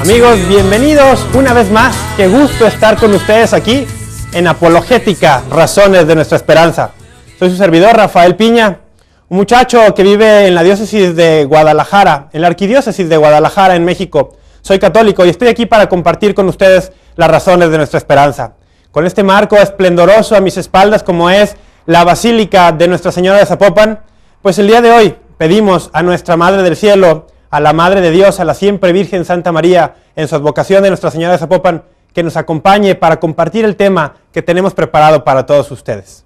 Amigos, bienvenidos una vez más. Qué gusto estar con ustedes aquí en Apologética, Razones de Nuestra Esperanza. Soy su servidor, Rafael Piña, un muchacho que vive en la diócesis de Guadalajara, en la arquidiócesis de Guadalajara, en México. Soy católico y estoy aquí para compartir con ustedes las razones de nuestra esperanza. Con este marco esplendoroso a mis espaldas, como es la Basílica de Nuestra Señora de Zapopan, pues el día de hoy pedimos a nuestra Madre del Cielo, a la Madre de Dios, a la siempre Virgen Santa María, en su advocación de Nuestra Señora de Zapopan, que nos acompañe para compartir el tema que tenemos preparado para todos ustedes.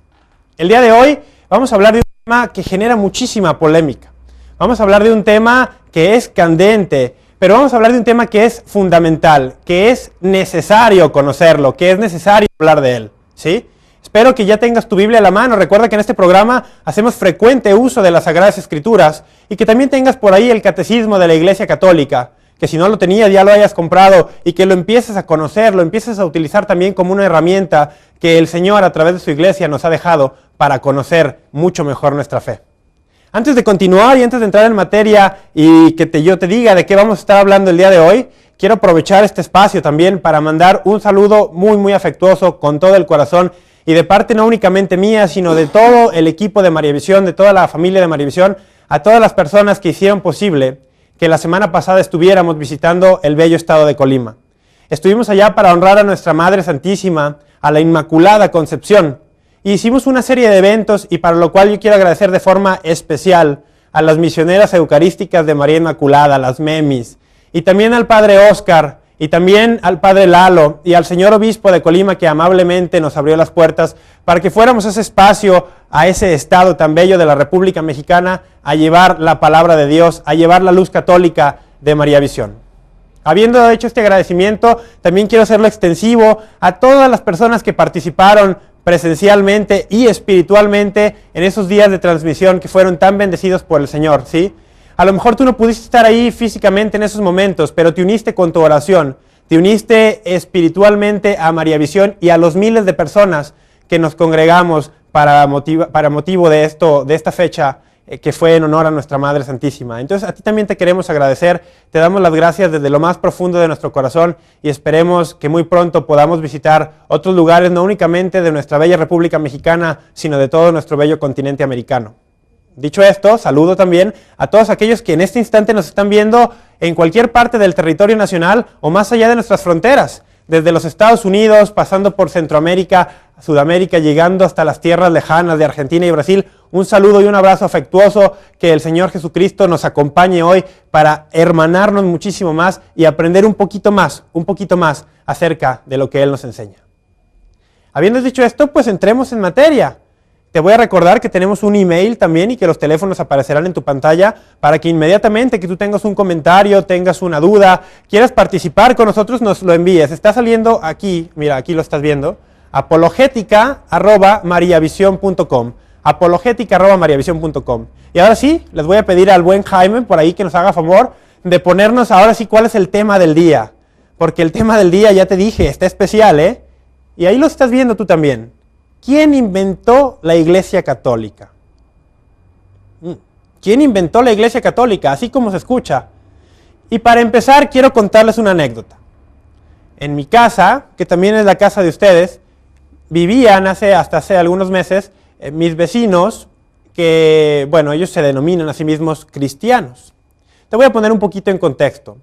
El día de hoy vamos a hablar de un tema que genera muchísima polémica. Vamos a hablar de un tema que es candente, pero vamos a hablar de un tema que es fundamental, que es necesario conocerlo, que es necesario hablar de él, ¿sí? Espero que ya tengas tu Biblia a la mano. Recuerda que en este programa hacemos frecuente uso de las Sagradas Escrituras y que también tengas por ahí el Catecismo de la Iglesia Católica, que si no lo tenías ya lo hayas comprado y que lo empieces a conocer, lo empieces a utilizar también como una herramienta que el Señor a través de su Iglesia nos ha dejado para conocer mucho mejor nuestra fe. Antes de continuar y antes de entrar en materia y que yo te diga de qué vamos a estar hablando el día de hoy, quiero aprovechar este espacio también para mandar un saludo muy afectuoso con todo el corazón y de parte no únicamente mía, sino de todo el equipo de María Visión, de toda la familia de María Visión, a todas las personas que hicieron posible que la semana pasada estuviéramos visitando el bello estado de Colima. Estuvimos allá para honrar a nuestra Madre Santísima, a la Inmaculada Concepción, y hicimos una serie de eventos y para lo cual yo quiero agradecer de forma especial a las misioneras eucarísticas de María Inmaculada, las MEMIS, y también al Padre Óscar, y también al Padre Lalo y al señor obispo de Colima que amablemente nos abrió las puertas para que fuéramos a ese espacio, a ese estado tan bello de la República Mexicana, a llevar la palabra de Dios, a llevar la luz católica de María Visión. Habiendo hecho este agradecimiento, también quiero hacerlo extensivo a todas las personas que participaron presencialmente y espiritualmente en esos días de transmisión que fueron tan bendecidos por el Señor, ¿sí? A lo mejor tú no pudiste estar ahí físicamente en esos momentos, pero te uniste con tu oración, te uniste espiritualmente a María Visión y a los miles de personas que nos congregamos para motivo de esta fecha que fue en honor a nuestra Madre Santísima. Entonces a ti también te queremos agradecer, te damos las gracias desde lo más profundo de nuestro corazón y esperemos que muy pronto podamos visitar otros lugares, no únicamente de nuestra bella República Mexicana, sino de todo nuestro bello continente americano. Dicho esto, saludo también a todos aquellos que en este instante nos están viendo en cualquier parte del territorio nacional o más allá de nuestras fronteras, desde los Estados Unidos, pasando por Centroamérica, Sudamérica, llegando hasta las tierras lejanas de Argentina y Brasil. Un saludo y un abrazo afectuoso, que el Señor Jesucristo nos acompañe hoy para hermanarnos muchísimo más y aprender un poquito más acerca de lo que Él nos enseña. Habiendo dicho esto, pues entremos en materia. Te voy a recordar que tenemos un email también y que los teléfonos aparecerán en tu pantalla para que inmediatamente que tú tengas un comentario, tengas una duda, quieras participar con nosotros, nos lo envíes. Está saliendo aquí, mira, aquí lo estás viendo, apologética@mariavision.com, apologética@mariavision.com. Y ahora sí, les voy a pedir al buen Jaime por ahí que nos haga favor de ponernos ahora sí cuál es el tema del día, porque el tema del día, ya te dije, está especial, ¿eh? Y ahí lo estás viendo tú también. ¿Quién inventó la Iglesia Católica? ¿Quién inventó la Iglesia Católica? Así como se escucha. Y para empezar, quiero contarles una anécdota. En mi casa, que también es la casa de ustedes, vivían hasta hace algunos meses mis vecinos que, bueno, ellos se denominan a sí mismos cristianos. Te voy a poner un poquito en contexto.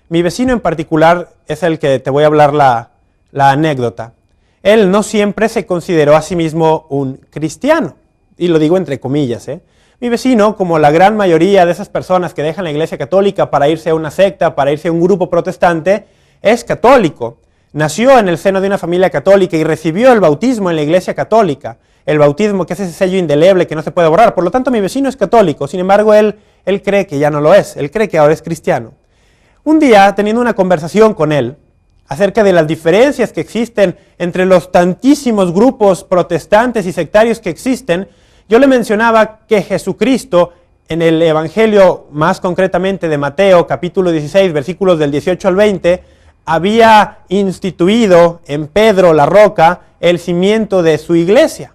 Mi vecino en particular es el que te voy a hablar la anécdota. Él no siempre se consideró a sí mismo un cristiano, y lo digo entre comillas, ¿eh? Mi vecino, como la gran mayoría de esas personas que dejan la Iglesia Católica para irse a una secta, para irse a un grupo protestante, es católico. Nació en el seno de una familia católica y recibió el bautismo en la Iglesia Católica. El bautismo que es ese sello indeleble que no se puede borrar. Por lo tanto, mi vecino es católico. Sin embargo, él cree que ya no lo es. Él cree que ahora es cristiano. Un día, teniendo una conversación con él, acerca de las diferencias que existen entre los tantísimos grupos protestantes y sectarios que existen, yo le mencionaba que Jesucristo, en el Evangelio, más concretamente de Mateo, capítulo 16, versículos del 18 al 20, había instituido en Pedro la roca el cimiento de su iglesia.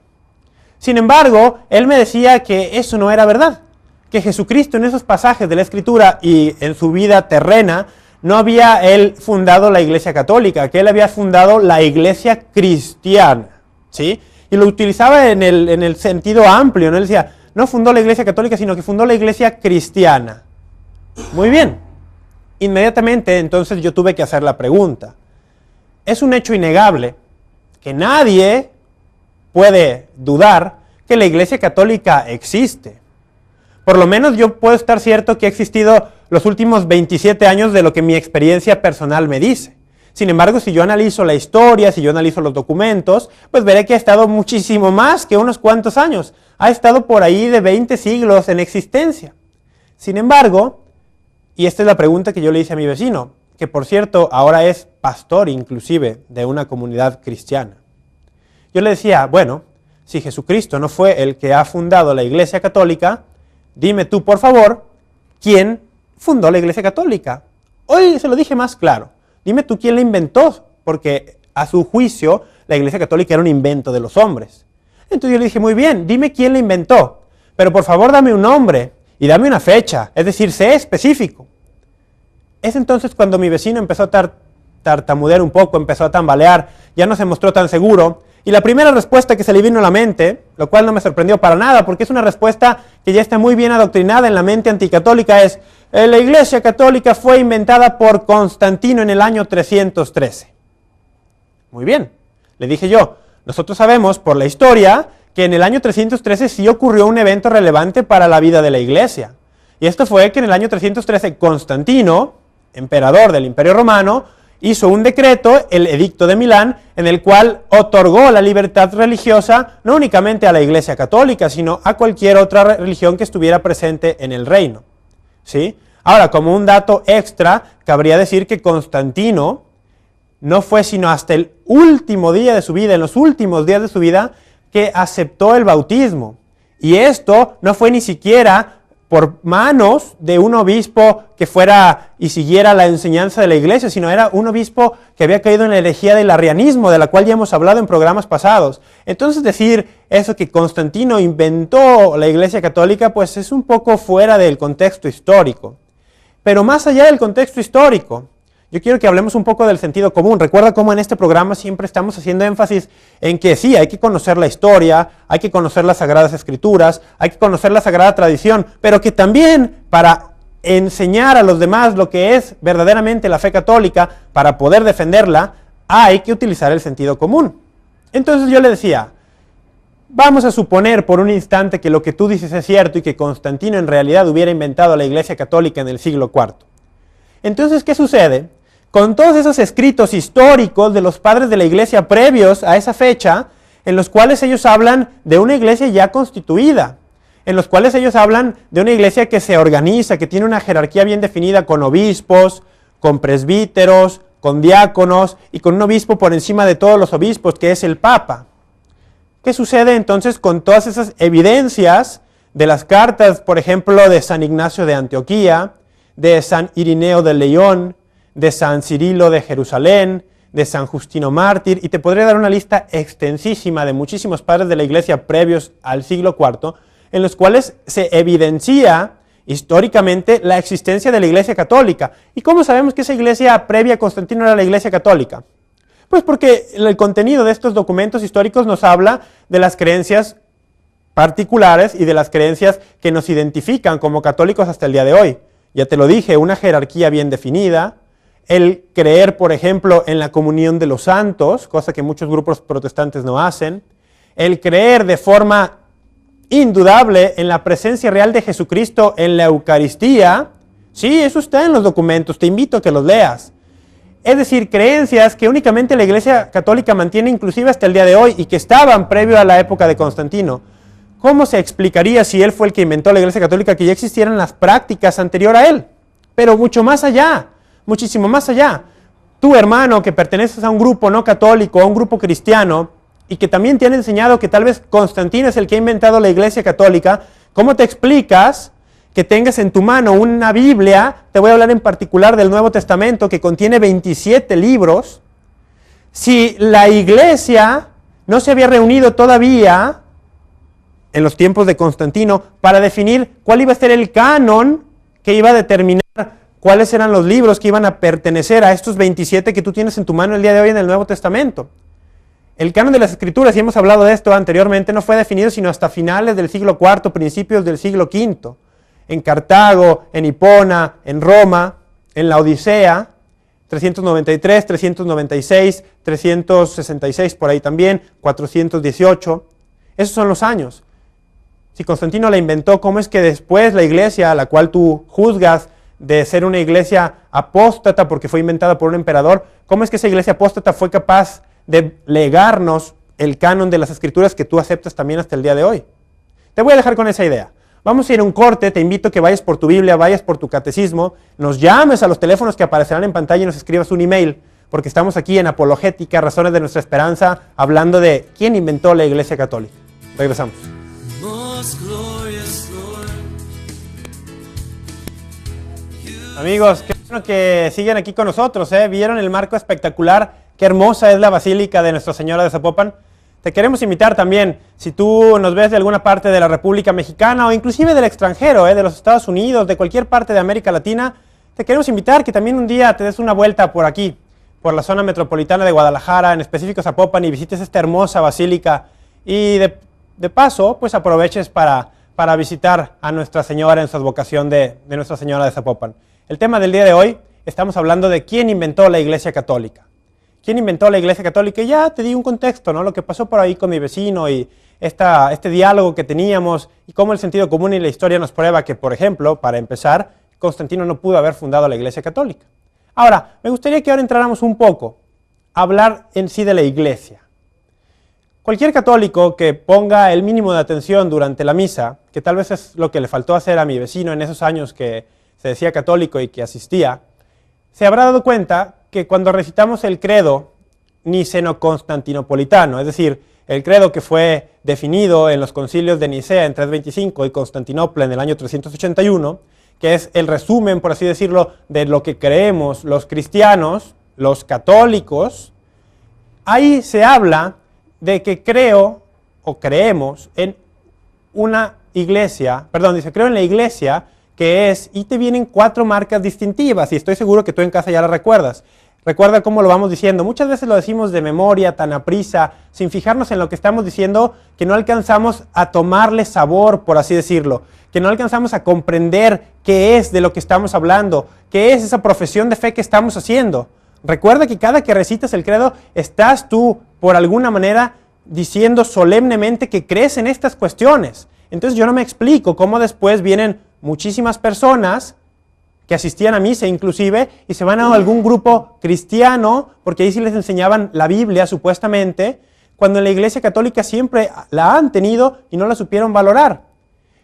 Sin embargo, él me decía que eso no era verdad, que Jesucristo en esos pasajes de la Escritura y en su vida terrena no había él fundado la Iglesia Católica, que él había fundado la Iglesia Cristiana, ¿sí? Y lo utilizaba en el sentido amplio, ¿no? Él decía, no fundó la Iglesia Católica, sino que fundó la Iglesia Cristiana. Muy bien. Inmediatamente, entonces, yo tuve que hacer la pregunta. Es un hecho innegable que nadie puede dudar que la Iglesia Católica existe. Por lo menos yo puedo estar cierto que ha existido los últimos 27 años de lo que mi experiencia personal me dice. Sin embargo, si yo analizo la historia, si yo analizo los documentos, pues veré que ha estado muchísimo más que unos cuantos años. Ha estado por ahí de 20 siglos en existencia. Sin embargo, y esta es la pregunta que yo le hice a mi vecino, que por cierto ahora es pastor inclusive de una comunidad cristiana. Yo le decía, bueno, si Jesucristo no fue el que ha fundado la Iglesia Católica, dime tú por favor, ¿quién fundó la Iglesia Católica? Hoy se lo dije más claro. Dime tú quién la inventó, porque a su juicio la Iglesia Católica era un invento de los hombres. Entonces yo le dije, muy bien, dime quién la inventó, pero por favor dame un nombre y dame una fecha, es decir, sé específico. Es entonces cuando mi vecino empezó a tartamudear un poco, empezó a tambalear, ya no se mostró tan seguro, y la primera respuesta que se le vino a la mente, lo cual no me sorprendió para nada, porque es una respuesta que ya está muy bien adoctrinada en la mente anticatólica, es, la Iglesia Católica fue inventada por Constantino en el año 313. Muy bien, le dije yo, nosotros sabemos por la historia que en el año 313 sí ocurrió un evento relevante para la vida de la Iglesia. Y esto fue que en el año 313 Constantino, emperador del Imperio Romano, hizo un decreto, el Edicto de Milán, en el cual otorgó la libertad religiosa no únicamente a la Iglesia Católica, sino a cualquier otra religión que estuviera presente en el reino, ¿sí? Ahora, como un dato extra, cabría decir que Constantino no fue sino hasta el último día de su vida, en los últimos días de su vida, que aceptó el bautismo. Y esto no fue ni siquiera por manos de un obispo que fuera y siguiera la enseñanza de la Iglesia, sino era un obispo que había caído en la herejía del arrianismo, de la cual ya hemos hablado en programas pasados. Entonces decir eso que Constantino inventó la Iglesia Católica, pues es un poco fuera del contexto histórico. Pero más allá del contexto histórico, yo quiero que hablemos un poco del sentido común. Recuerda cómo en este programa siempre estamos haciendo énfasis en que sí, hay que conocer la historia, hay que conocer las Sagradas Escrituras, hay que conocer la Sagrada Tradición, pero que también para enseñar a los demás lo que es verdaderamente la fe católica, para poder defenderla, hay que utilizar el sentido común. Entonces yo le decía, vamos a suponer por un instante que lo que tú dices es cierto y que Constantino en realidad hubiera inventado la Iglesia Católica en el siglo IV. Entonces, ¿qué sucede? Con todos esos escritos históricos de los padres de la Iglesia previos a esa fecha, en los cuales ellos hablan de una iglesia ya constituida, en los cuales ellos hablan de una iglesia que se organiza, que tiene una jerarquía bien definida con obispos, con presbíteros, con diáconos y con un obispo por encima de todos los obispos, que es el Papa. ¿Qué sucede entonces con todas esas evidencias de las cartas, por ejemplo, de San Ignacio de Antioquía, de San Irineo de León, de San Cirilo de Jerusalén, de San Justino Mártir, y te podría dar una lista extensísima de muchísimos padres de la Iglesia previos al siglo IV, en los cuales se evidencia históricamente la existencia de la Iglesia Católica. ¿Y cómo sabemos que esa iglesia previa a Constantino era la Iglesia Católica? Pues porque el contenido de estos documentos históricos nos habla de las creencias particulares y de las creencias que nos identifican como católicos hasta el día de hoy. Ya te lo dije, una jerarquía bien definida, el creer, por ejemplo, en la comunión de los santos, cosa que muchos grupos protestantes no hacen, el creer de forma indudable en la presencia real de Jesucristo en la Eucaristía. Sí, eso está en los documentos, te invito a que los leas. Es decir, creencias que únicamente la Iglesia Católica mantiene inclusive hasta el día de hoy y que estaban previo a la época de Constantino. ¿Cómo se explicaría si él fue el que inventó la Iglesia Católica que ya existieran las prácticas anterior a él? Pero mucho más allá, muchísimo más allá. Tú, hermano, que perteneces a un grupo no católico, a un grupo cristiano, y que también te han enseñado que tal vez Constantino es el que ha inventado la Iglesia Católica, ¿cómo te explicas que tengas en tu mano una Biblia? Te voy a hablar en particular del Nuevo Testamento, que contiene 27 libros. Si la Iglesia no se había reunido todavía en los tiempos de Constantino para definir cuál iba a ser el canon que iba a determinar cuáles eran los libros que iban a pertenecer a estos 27 que tú tienes en tu mano el día de hoy en el Nuevo Testamento. El canon de las Escrituras, y hemos hablado de esto anteriormente, no fue definido sino hasta finales del siglo IV, principios del siglo V. En Cartago, en Hipona, en Roma, en la Odisea, 393, 396, 366 por ahí también, 418. Esos son los años. Si Constantino la inventó, ¿cómo es que después la iglesia, a la cual tú juzgas de ser una iglesia apóstata porque fue inventada por un emperador, cómo es que esa iglesia apóstata fue capaz de legarnos el canon de las Escrituras que tú aceptas también hasta el día de hoy? Te voy a dejar con esa idea. Vamos a ir a un corte, te invito a que vayas por tu Biblia, vayas por tu catecismo, nos llames a los teléfonos que aparecerán en pantalla y nos escribas un email, porque estamos aquí en Apologética, Razones de Nuestra Esperanza, hablando de quién inventó la Iglesia Católica. Regresamos. Amigos, qué bueno que siguen aquí con nosotros, ¿eh? ¿Vieron el marco espectacular? Qué hermosa es la Basílica de Nuestra Señora de Zapopan. Te queremos invitar también, si tú nos ves de alguna parte de la República Mexicana o inclusive del extranjero, de los Estados Unidos, de cualquier parte de América Latina, te queremos invitar que también un día te des una vuelta por aquí, por la zona metropolitana de Guadalajara, en específico Zapopan, y visites esta hermosa basílica y de paso, pues aproveches para visitar a Nuestra Señora en su advocación de Nuestra Señora de Zapopan. El tema del día de hoy, estamos hablando de quién inventó la Iglesia Católica. ¿Quién inventó la Iglesia Católica? Y ya te di un contexto, ¿no? Lo que pasó por ahí con mi vecino y este diálogo que teníamos y cómo el sentido común y la historia nos prueba que, por ejemplo, para empezar, Constantino no pudo haber fundado la Iglesia Católica. Ahora, me gustaría que ahora entráramos un poco a hablar en sí de la Iglesia. Cualquier católico que ponga el mínimo de atención durante la misa, que tal vez es lo que le faltó hacer a mi vecino en esos años que se decía católico y que asistía, se habrá dado cuenta que cuando recitamos el credo niceno-constantinopolitano, es decir, el credo que fue definido en los concilios de Nicea en 325 y Constantinopla en el año 381, que es el resumen, por así decirlo, de lo que creemos los cristianos, los católicos, ahí se habla de que creo o creemos en una iglesia, creo en la iglesia que es, y te vienen 4 marcas distintivas, y estoy seguro que tú en casa ya las recuerdas. Recuerda cómo lo vamos diciendo. Muchas veces lo decimos de memoria, tan aprisa, sin fijarnos en lo que estamos diciendo, que no alcanzamos a tomarle sabor, por así decirlo, que no alcanzamos a comprender qué es de lo que estamos hablando, qué es esa profesión de fe que estamos haciendo. Recuerda que cada que recitas el credo, estás tú, por alguna manera, diciendo solemnemente que crees en estas cuestiones. Entonces yo no me explico cómo después vienen muchísimas personas que asistían a misa inclusive, y se van a algún grupo cristiano, porque ahí sí les enseñaban la Biblia supuestamente, cuando en la Iglesia Católica siempre la han tenido y no la supieron valorar.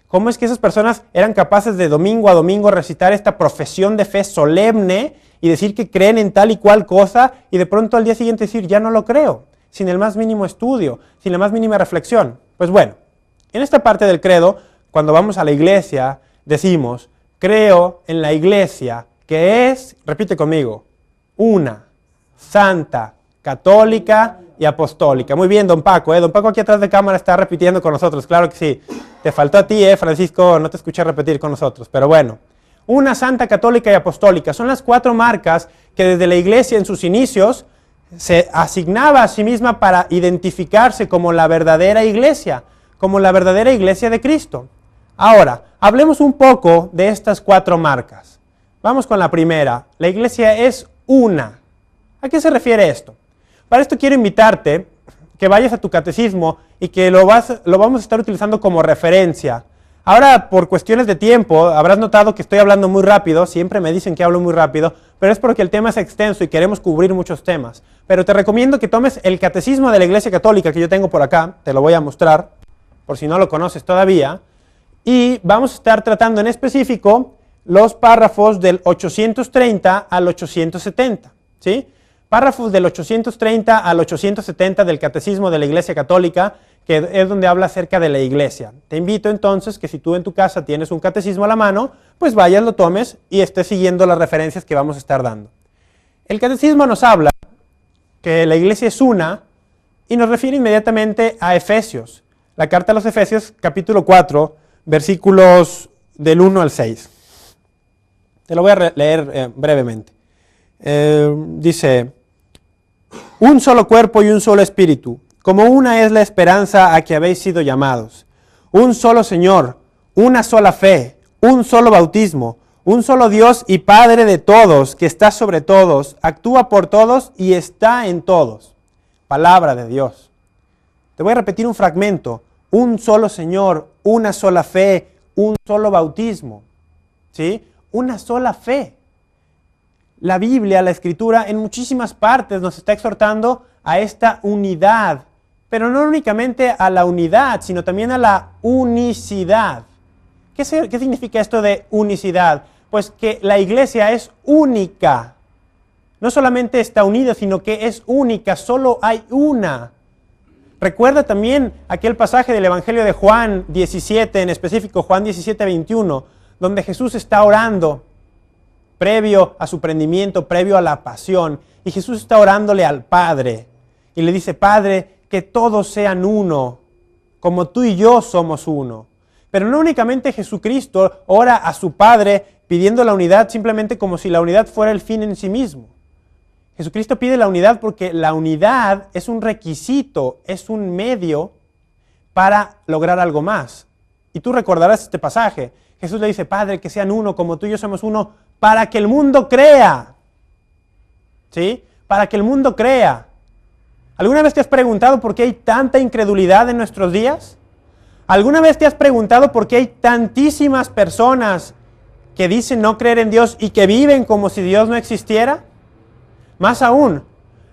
¿Cómo es que esas personas eran capaces de domingo a domingo recitar esta profesión de fe solemne y decir que creen en tal y cual cosa, y de pronto al día siguiente decir, ya no lo creo, sin el más mínimo estudio, sin la más mínima reflexión? Pues bueno, en esta parte del credo, cuando vamos a la iglesia, decimos, creo en la iglesia que es, repite conmigo, una, santa, católica y apostólica. Muy bien, don Paco, don Paco aquí atrás de cámara está repitiendo con nosotros, claro que sí. Te faltó a ti, Francisco, no te escuché repetir con nosotros, pero bueno. Una, santa, católica y apostólica son las 4 marcas que desde la iglesia en sus inicios se asignaba a sí misma para identificarse como la verdadera iglesia de Cristo. Ahora, hablemos un poco de estas 4 marcas. Vamos con la primera. La iglesia es una. ¿A qué se refiere esto? Para esto quiero invitarte que vayas a tu catecismo y que lo vamos a estar utilizando como referencia. Ahora, por cuestiones de tiempo, habrás notado que estoy hablando muy rápido. Siempre me dicen que hablo muy rápido, pero es porque el tema es extenso y queremos cubrir muchos temas. Pero te recomiendo que tomes el catecismo de la Iglesia Católica que yo tengo por acá. Te lo voy a mostrar, por si no lo conoces todavía. Y vamos a estar tratando en específico los párrafos del 830 al 870, ¿sí? Párrafos del 830 al 870 del Catecismo de la Iglesia Católica, que es donde habla acerca de la Iglesia. Te invito entonces que si tú en tu casa tienes un catecismo a la mano, pues vayas, lo tomes y estés siguiendo las referencias que vamos a estar dando. El Catecismo nos habla que la Iglesia es una y nos refiere inmediatamente a Efesios. La carta a los Efesios, capítulo 4, versículos del 1 al 6. Te lo voy a leer brevemente. Dice, un solo cuerpo y un solo espíritu, como una es la esperanza a que habéis sido llamados. Un solo Señor, una sola fe, un solo bautismo, un solo Dios y Padre de todos, que está sobre todos, actúa por todos y está en todos. Palabra de Dios. Te voy a repetir un fragmento. Un solo Señor, una sola fe, un solo bautismo. ¿Sí? Una sola fe. La Biblia, la Escritura, en muchísimas partes nos está exhortando a esta unidad, pero no únicamente a la unidad, sino también a la unicidad. ¿Qué significa esto de unicidad? Pues que la iglesia es única. No solamente está unida, sino que es única, solo hay una. Recuerda también aquel pasaje del Evangelio de Juan 17, en específico Juan 17, 21, donde Jesús está orando previo a su prendimiento, previo a la pasión, y Jesús está orándole al Padre, y le dice, Padre, que todos sean uno, como tú y yo somos uno. Pero no únicamente Jesucristo ora a su Padre pidiendo la unidad simplemente como si la unidad fuera el fin en sí mismo. Jesucristo pide la unidad porque la unidad es un requisito, es un medio para lograr algo más. Y tú recordarás este pasaje. Jesús le dice, Padre, que sean uno como tú y yo somos uno, para que el mundo crea. ¿Sí? Para que el mundo crea. ¿Alguna vez te has preguntado por qué hay tanta incredulidad en nuestros días? ¿Alguna vez te has preguntado por qué hay tantísimas personas que dicen no creer en Dios y que viven como si Dios no existiera? Más aún,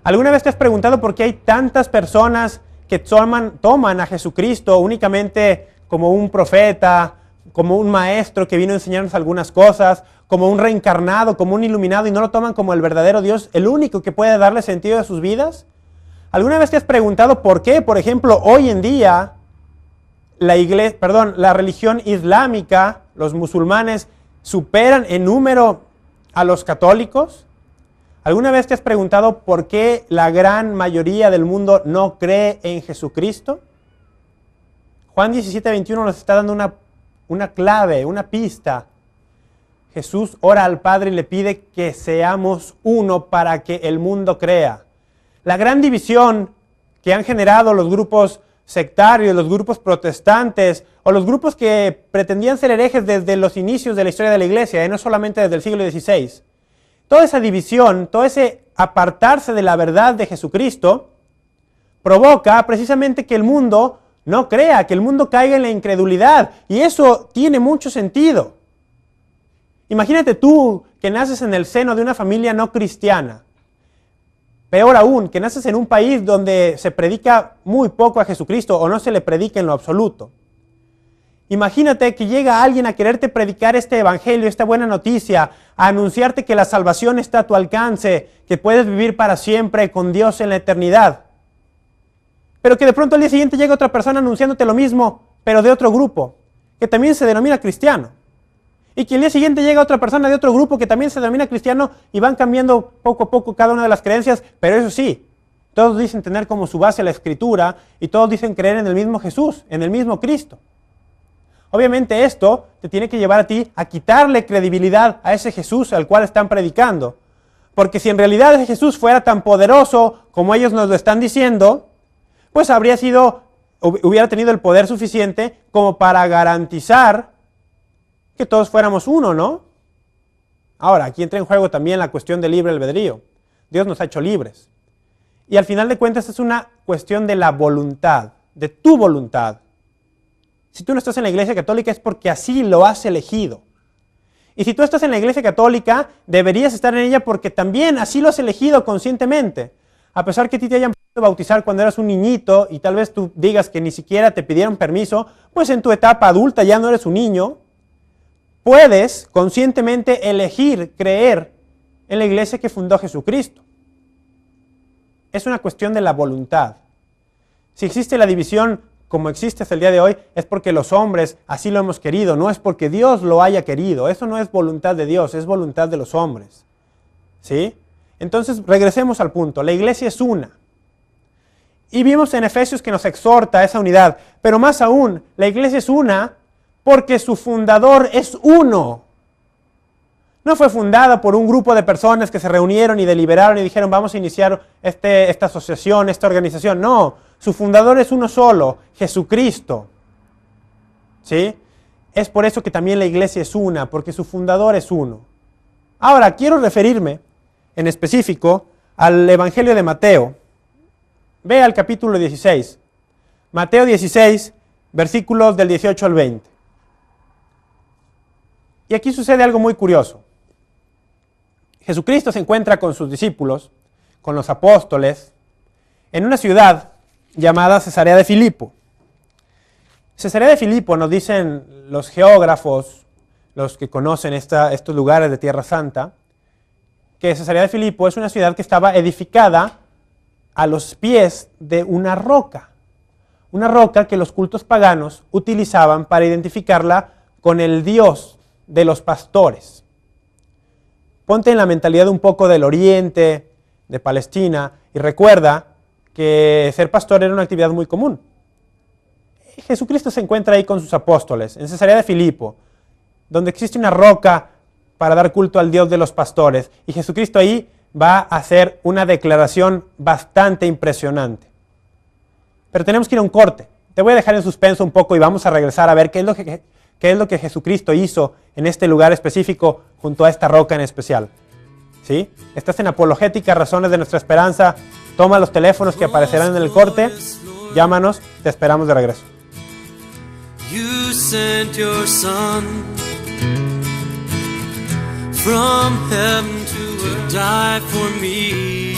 ¿alguna vez te has preguntado por qué hay tantas personas que toman a Jesucristo únicamente como un profeta, como un maestro que vino a enseñarnos algunas cosas, como un reencarnado, como un iluminado, y no lo toman como el verdadero Dios, el único que puede darle sentido a sus vidas? ¿Alguna vez te has preguntado por qué, por ejemplo, hoy en día la religión islámica, los musulmanes, superan en número a los católicos? ¿Alguna vez te has preguntado por qué la gran mayoría del mundo no cree en Jesucristo? Juan 17, 21 nos está dando una clave, una pista. Jesús ora al Padre y le pide que seamos uno para que el mundo crea. La gran división que han generado los grupos sectarios, los grupos protestantes o los grupos que pretendían ser herejes desde los inicios de la historia de la iglesia, no solamente desde el siglo XVI. Toda esa división, todo ese apartarse de la verdad de Jesucristo provoca precisamente que el mundo no crea, que el mundo caiga en la incredulidad, y eso tiene mucho sentido. Imagínate tú que naces en el seno de una familia no cristiana. Peor aún, que naces en un país donde se predica muy poco a Jesucristo o no se le predica en lo absoluto. Imagínate que llega alguien a quererte predicar este evangelio, esta buena noticia, a anunciarte que la salvación está a tu alcance, que puedes vivir para siempre con Dios en la eternidad. Pero que de pronto al día siguiente llega otra persona anunciándote lo mismo, pero de otro grupo, que también se denomina cristiano. Y que al día siguiente llega otra persona de otro grupo que también se denomina cristiano y van cambiando poco a poco cada una de las creencias, pero eso sí, todos dicen tener como su base la Escritura y todos dicen creer en el mismo Jesús, en el mismo Cristo. Obviamente esto te tiene que llevar a ti a quitarle credibilidad a ese Jesús al cual están predicando. Porque si en realidad ese Jesús fuera tan poderoso como ellos nos lo están diciendo, pues hubiera tenido el poder suficiente como para garantizar que todos fuéramos uno, ¿no? Ahora, aquí entra en juego también la cuestión del libre albedrío. Dios nos ha hecho libres. Y al final de cuentas es una cuestión de la voluntad, de tu voluntad. Si tú no estás en la Iglesia Católica es porque así lo has elegido. Y si tú estás en la Iglesia Católica, deberías estar en ella porque también así lo has elegido conscientemente. A pesar que a ti te hayan podido bautizar cuando eras un niñito y tal vez tú digas que ni siquiera te pidieron permiso, pues en tu etapa adulta ya no eres un niño, puedes conscientemente elegir creer en la iglesia que fundó Jesucristo. Es una cuestión de la voluntad. Si existe la división como existe hasta el día de hoy, es porque los hombres así lo hemos querido, no es porque Dios lo haya querido. Eso no es voluntad de Dios, es voluntad de los hombres. ¿Sí? Entonces, regresemos al punto. La iglesia es una. Y vimos en Efesios que nos exhorta a esa unidad. Pero más aún, la iglesia es una porque su fundador es uno. No fue fundada por un grupo de personas que se reunieron y deliberaron y dijeron vamos a iniciar esta asociación, esta organización. No, su fundador es uno solo, Jesucristo. ¿Sí? Es por eso que también la iglesia es una, porque su fundador es uno. Ahora, quiero referirme en específico al Evangelio de Mateo. Ve al capítulo 16. Mateo 16, versículos del 18 al 20. Y aquí sucede algo muy curioso. Jesucristo se encuentra con sus discípulos, con los apóstoles, en una ciudad llamada Cesarea de Filipo. Cesarea de Filipo, nos dicen los geógrafos, los que conocen estos lugares de Tierra Santa, que Cesarea de Filipo es una ciudad que estaba edificada a los pies de una roca que los cultos paganos utilizaban para identificarla con el Dios de los pastores. Ponte en la mentalidad un poco del Oriente, de Palestina, y recuerda que ser pastor era una actividad muy común. Jesucristo se encuentra ahí con sus apóstoles, en Cesarea de Filipo, donde existe una roca para dar culto al Dios de los pastores. Y Jesucristo ahí va a hacer una declaración bastante impresionante. Pero tenemos que ir a un corte. Te voy a dejar en suspenso un poco y vamos a regresar a ver qué es lo que Jesucristo hizo en este lugar específico junto a esta roca en especial. ¿Sí? Estás en Apologética, Razones de Nuestra Esperanza. Toma los teléfonos que aparecerán en el corte. Llámanos, te esperamos de regreso. You sent your son from heaven to die for me.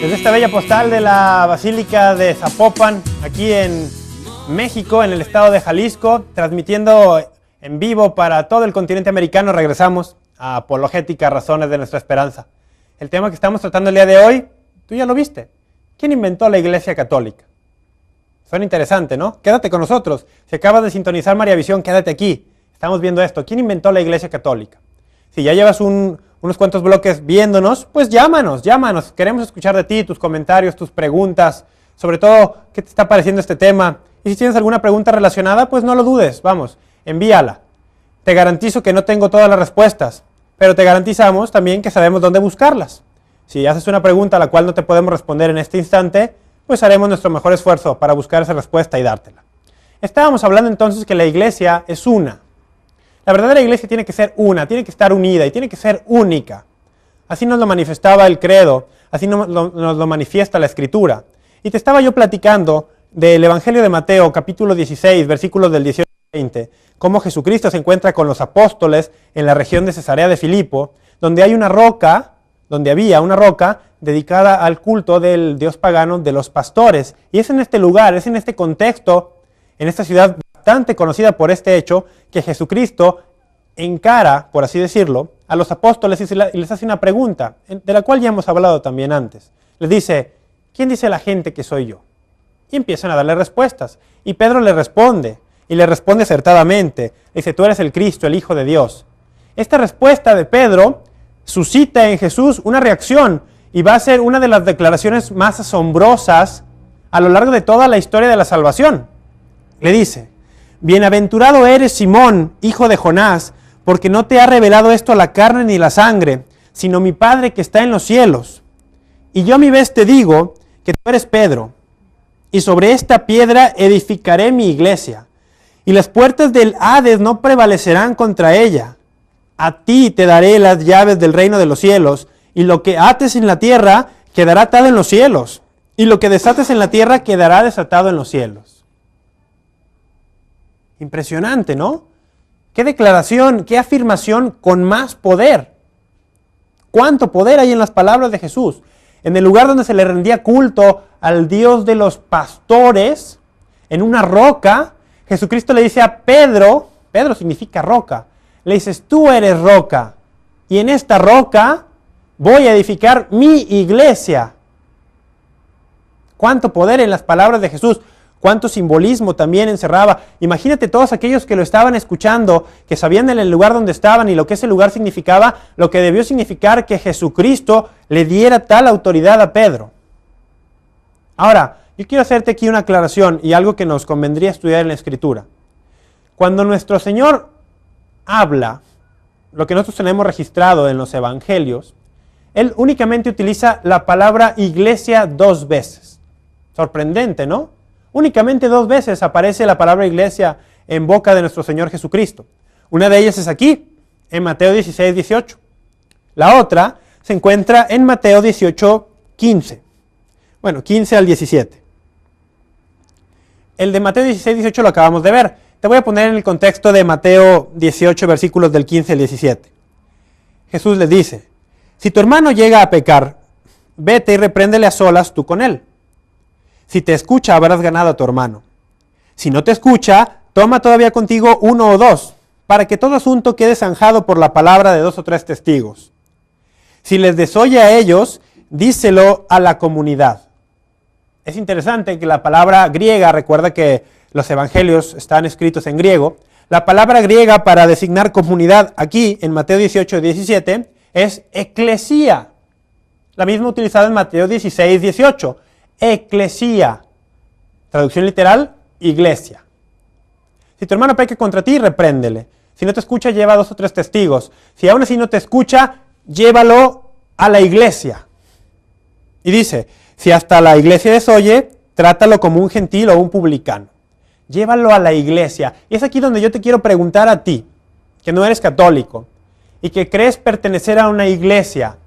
Desde esta bella postal de la Basílica de Zapopan, aquí en México, en el estado de Jalisco, transmitiendo en vivo para todo el continente americano, regresamos a Apologética, Razones de Nuestra Esperanza. El tema que estamos tratando el día de hoy, tú ya lo viste. ¿Quién inventó la Iglesia Católica? Suena interesante, ¿no? Quédate con nosotros. Si acabas de sintonizar María Visión, quédate aquí. Estamos viendo esto. ¿Quién inventó la Iglesia Católica? Si ya llevas unos cuantos bloques viéndonos, pues llámanos. Queremos escuchar de ti, tus comentarios, tus preguntas. Sobre todo, ¿qué te está pareciendo este tema? Y si tienes alguna pregunta relacionada, pues no lo dudes. Vamos, envíala. Te garantizo que no tengo todas las respuestas, pero te garantizamos también que sabemos dónde buscarlas. Si haces una pregunta a la cual no te podemos responder en este instante, pues haremos nuestro mejor esfuerzo para buscar esa respuesta y dártela. Estábamos hablando entonces que la iglesia es una. La verdadera iglesia tiene que ser una, tiene que estar unida y tiene que ser única. Así nos lo manifestaba el credo, así nos lo manifiesta la escritura. Y te estaba yo platicando del Evangelio de Mateo, capítulo 16, versículos del 18 al 20, cómo Jesucristo se encuentra con los apóstoles en la región de Cesarea de Filipo, donde había una roca dedicada al culto del dios pagano de los pastores. Y es en este lugar, es en este contexto, en esta ciudad bastante conocida por este hecho, que Jesucristo encara, por así decirlo, a los apóstoles y les hace una pregunta, de la cual ya hemos hablado también antes. Les dice, ¿quién dice la gente que soy yo? Y empiezan a darle respuestas. Y Pedro le responde, y le responde acertadamente. Dice, tú eres el Cristo, el Hijo de Dios. Esta respuesta de Pedro suscita en Jesús una reacción y va a ser una de las declaraciones más asombrosas a lo largo de toda la historia de la salvación. Le dice, bienaventurado eres Simón, hijo de Jonás, porque no te ha revelado esto la carne ni la sangre, sino mi Padre que está en los cielos. Y yo a mi vez te digo que tú eres Pedro, y sobre esta piedra edificaré mi iglesia, y las puertas del Hades no prevalecerán contra ella. A ti te daré las llaves del reino de los cielos, y lo que ates en la tierra quedará atado en los cielos, y lo que desates en la tierra quedará desatado en los cielos. Impresionante, ¿no? Qué declaración, qué afirmación con más poder. ¿Cuánto poder hay en las palabras de Jesús? En el lugar donde se le rendía culto al Dios de los pastores, en una roca, Jesucristo le dice a Pedro, Pedro significa roca, le dices, tú eres roca, y en esta roca voy a edificar mi iglesia. Cuánto poder en las palabras de Jesús, cuánto simbolismo también encerraba. Imagínate todos aquellos que lo estaban escuchando, que sabían el lugar donde estaban y lo que ese lugar significaba, lo que debió significar que Jesucristo le diera tal autoridad a Pedro. Ahora, yo quiero hacerte aquí una aclaración y algo que nos convendría estudiar en la Escritura. Cuando nuestro Señor habla, lo que nosotros tenemos registrado en los evangelios, él únicamente utiliza la palabra iglesia 2 veces. Sorprendente, ¿no? Únicamente 2 veces aparece la palabra iglesia en boca de nuestro Señor Jesucristo. Una de ellas es aquí, en Mateo 16, 18. La otra se encuentra en Mateo 18, 15. Bueno, 15 al 17. El de Mateo 16, 18 lo acabamos de ver. Te voy a poner en el contexto de Mateo 18, versículos del 15 al 17. Jesús les dice: si tu hermano llega a pecar, vete y repréndele a solas tú con él. Si te escucha, habrás ganado a tu hermano. Si no te escucha, toma todavía contigo 1 o 2, para que todo asunto quede zanjado por la palabra de 2 o 3 testigos. Si les desoye a ellos, díselo a la comunidad. Es interesante que la palabra griega, recuerda que los evangelios están escritos en griego, la palabra griega para designar comunidad aquí en Mateo 18, 17 es eclesía. La misma utilizada en Mateo 16, 18. Eclesía. Traducción literal, iglesia. Si tu hermano peca contra ti, repréndele. Si no te escucha, lleva 2 o 3 testigos. Si aún así no te escucha, llévalo a la iglesia. Y dice, si hasta la iglesia desoye, trátalo como un gentil o un publicano. Llévalo a la iglesia. Y es aquí donde yo te quiero preguntar a ti, que no eres católico, y que crees pertenecer a una iglesia,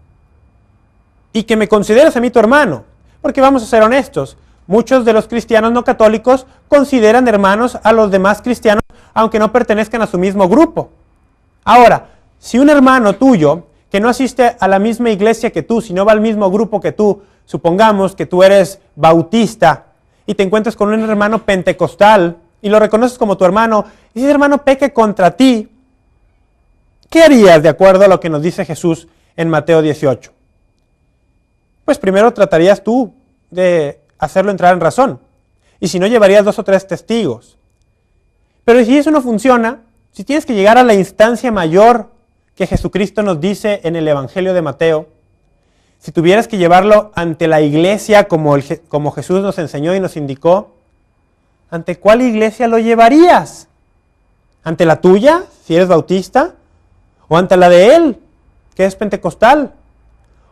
y que me consideras a mí tu hermano. Porque vamos a ser honestos, muchos de los cristianos no católicos consideran hermanos a los demás cristianos, aunque no pertenezcan a su mismo grupo. Ahora, si un hermano tuyo, que no asiste a la misma iglesia que tú, si no va al mismo grupo que tú, supongamos que tú eres bautista, y te encuentras con un hermano pentecostal, y lo reconoces como tu hermano, y ese hermano peque contra ti, ¿qué harías de acuerdo a lo que nos dice Jesús en Mateo 18? Pues primero tratarías tú de hacerlo entrar en razón. Y si no, llevarías 2 o 3 testigos. Pero si eso no funciona, si tienes que llegar a la instancia mayor que Jesucristo nos dice en el Evangelio de Mateo, si tuvieras que llevarlo ante la iglesia como Jesús nos enseñó y nos indicó, ¿ante cuál iglesia lo llevarías? ¿Ante la tuya, si eres bautista? ¿O ante la de él, que es pentecostal?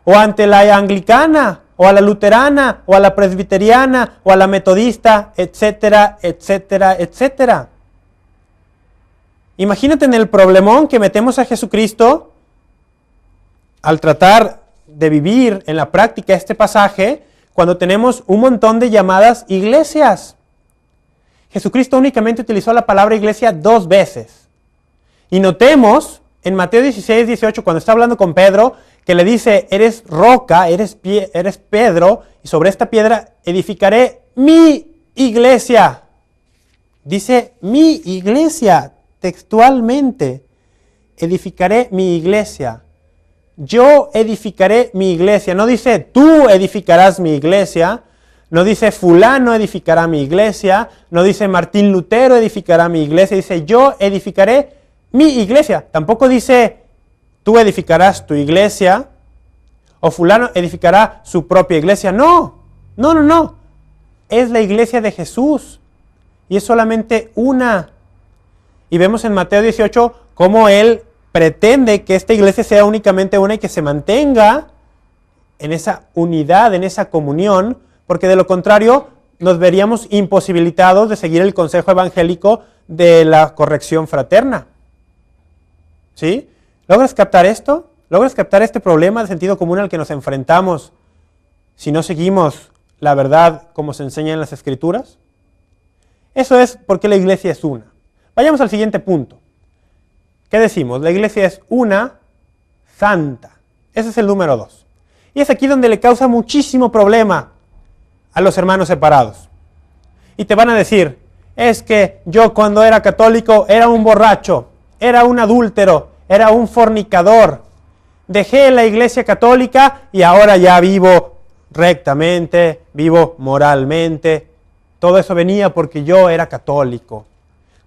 ¿O ante la anglicana? ¿O a la luterana? ¿O a la presbiteriana? ¿O a la metodista? Etcétera, etcétera, etcétera. Imagínate en el problemón que metemos a Jesucristo al tratar de vivir en la práctica este pasaje cuando tenemos un montón de llamadas iglesias. Jesucristo únicamente utilizó la palabra iglesia 2 veces. Y notemos en Mateo 16, 18, cuando está hablando con Pedro, que le dice, eres roca, eres Pedro, y sobre esta piedra edificaré mi iglesia. Dice mi iglesia, textualmente, edificaré mi iglesia. Yo edificaré mi iglesia. No dice tú edificarás mi iglesia. No dice fulano edificará mi iglesia. No dice Martín Lutero edificará mi iglesia. Dice yo edificaré mi iglesia. Tampoco dice tú edificarás tu iglesia. O fulano edificará su propia iglesia. No. Es la iglesia de Jesús. Y es solamente una. Y vemos en Mateo 18 cómo él pretende que esta iglesia sea únicamente una y que se mantenga en esa unidad, en esa comunión, porque de lo contrario nos veríamos imposibilitados de seguir el consejo evangélico de la corrección fraterna. ¿Sí? ¿Logras captar esto? ¿Logras captar este problema de sentido común al que nos enfrentamos si no seguimos la verdad como se enseña en las Escrituras? Eso es porque la iglesia es una. Vayamos al siguiente punto. ¿Qué decimos? La iglesia es una santa. Ese es el número 2. Y es aquí donde le causa muchísimo problema a los hermanos separados. Y te van a decir, es que yo cuando era católico era un borracho, era un adúltero, era un fornicador. Dejé la iglesia católica y ahora ya vivo rectamente, vivo moralmente. Todo eso venía porque yo era católico.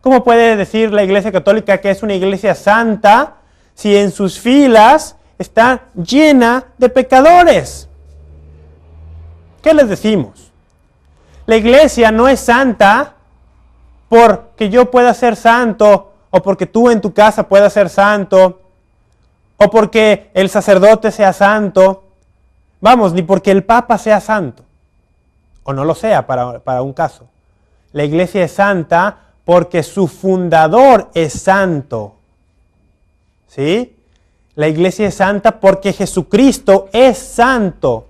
¿Cómo puede decir la iglesia católica que es una iglesia santa si en sus filas está llena de pecadores? ¿Qué les decimos? La iglesia no es santa porque yo pueda ser santo o porque tú en tu casa puedas ser santo o porque el sacerdote sea santo, vamos, ni porque el papa sea santo, o no lo sea para un caso. La iglesia es santa porque su fundador es santo. ¿Sí? La iglesia es santa porque Jesucristo es santo.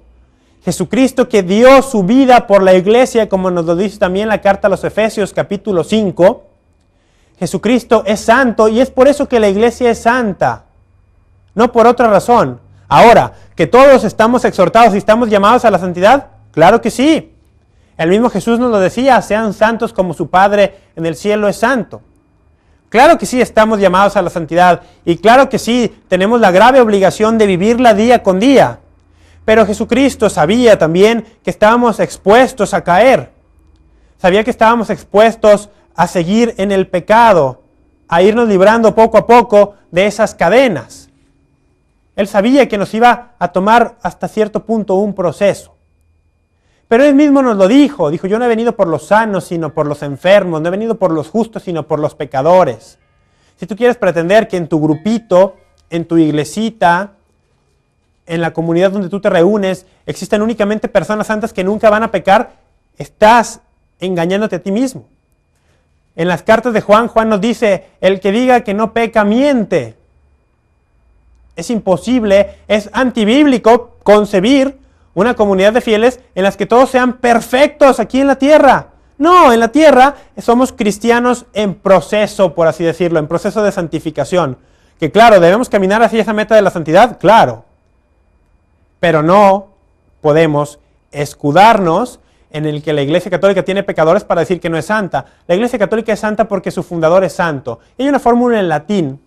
Jesucristo que dio su vida por la iglesia, como nos lo dice también la carta a los Efesios capítulo 5. Jesucristo es santo y es por eso que la iglesia es santa. No por otra razón. Ahora, ¿que todos estamos exhortados y estamos llamados a la santidad? Claro que sí. El mismo Jesús nos lo decía, sean santos como su Padre en el cielo es santo. Claro que sí estamos llamados a la santidad y claro que sí tenemos la grave obligación de vivirla día con día. Pero Jesucristo sabía también que estábamos expuestos a caer. Sabía que estábamos expuestos a seguir en el pecado, a irnos librando poco a poco de esas cadenas. Él sabía que nos iba a tomar hasta cierto punto un proceso. Pero Él mismo nos lo dijo, yo no he venido por los sanos, sino por los enfermos, no he venido por los justos, sino por los pecadores. Si tú quieres pretender que en tu grupito, en tu iglesita, en la comunidad donde tú te reúnes, existen únicamente personas santas que nunca van a pecar, estás engañándote a ti mismo. En las cartas de Juan, Juan nos dice, el que diga que no peca, miente. Es imposible, es antibíblico concebir una comunidad de fieles en las que todos sean perfectos aquí en la tierra. No, en la tierra somos cristianos en proceso, por así decirlo, en proceso de santificación. Que claro, debemos caminar hacia esa meta de la santidad, claro. Pero no podemos escudarnos en el que la Iglesia Católica tiene pecadores para decir que no es santa. La Iglesia Católica es santa porque su fundador es santo. Y hay una fórmula en latín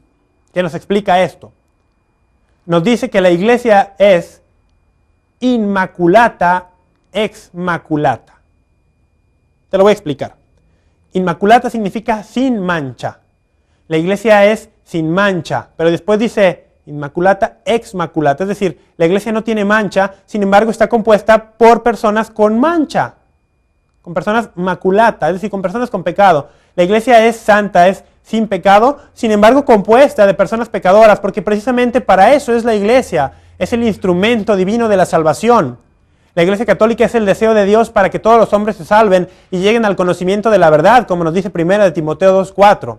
que nos explica esto. Nos dice que la Iglesia es inmaculata ex maculata. Te lo voy a explicar. Inmaculata significa sin mancha. La iglesia es sin mancha, pero después dice inmaculata ex maculata, es decir, la iglesia no tiene mancha, sin embargo está compuesta por personas con mancha, con personas maculata, es decir, con personas con pecado. La iglesia es santa, es sin pecado, sin embargo compuesta de personas pecadoras, porque precisamente para eso es la iglesia. Es el instrumento divino de la salvación. La Iglesia Católica es el deseo de Dios para que todos los hombres se salven y lleguen al conocimiento de la verdad, como nos dice 1 Timoteo 2:4.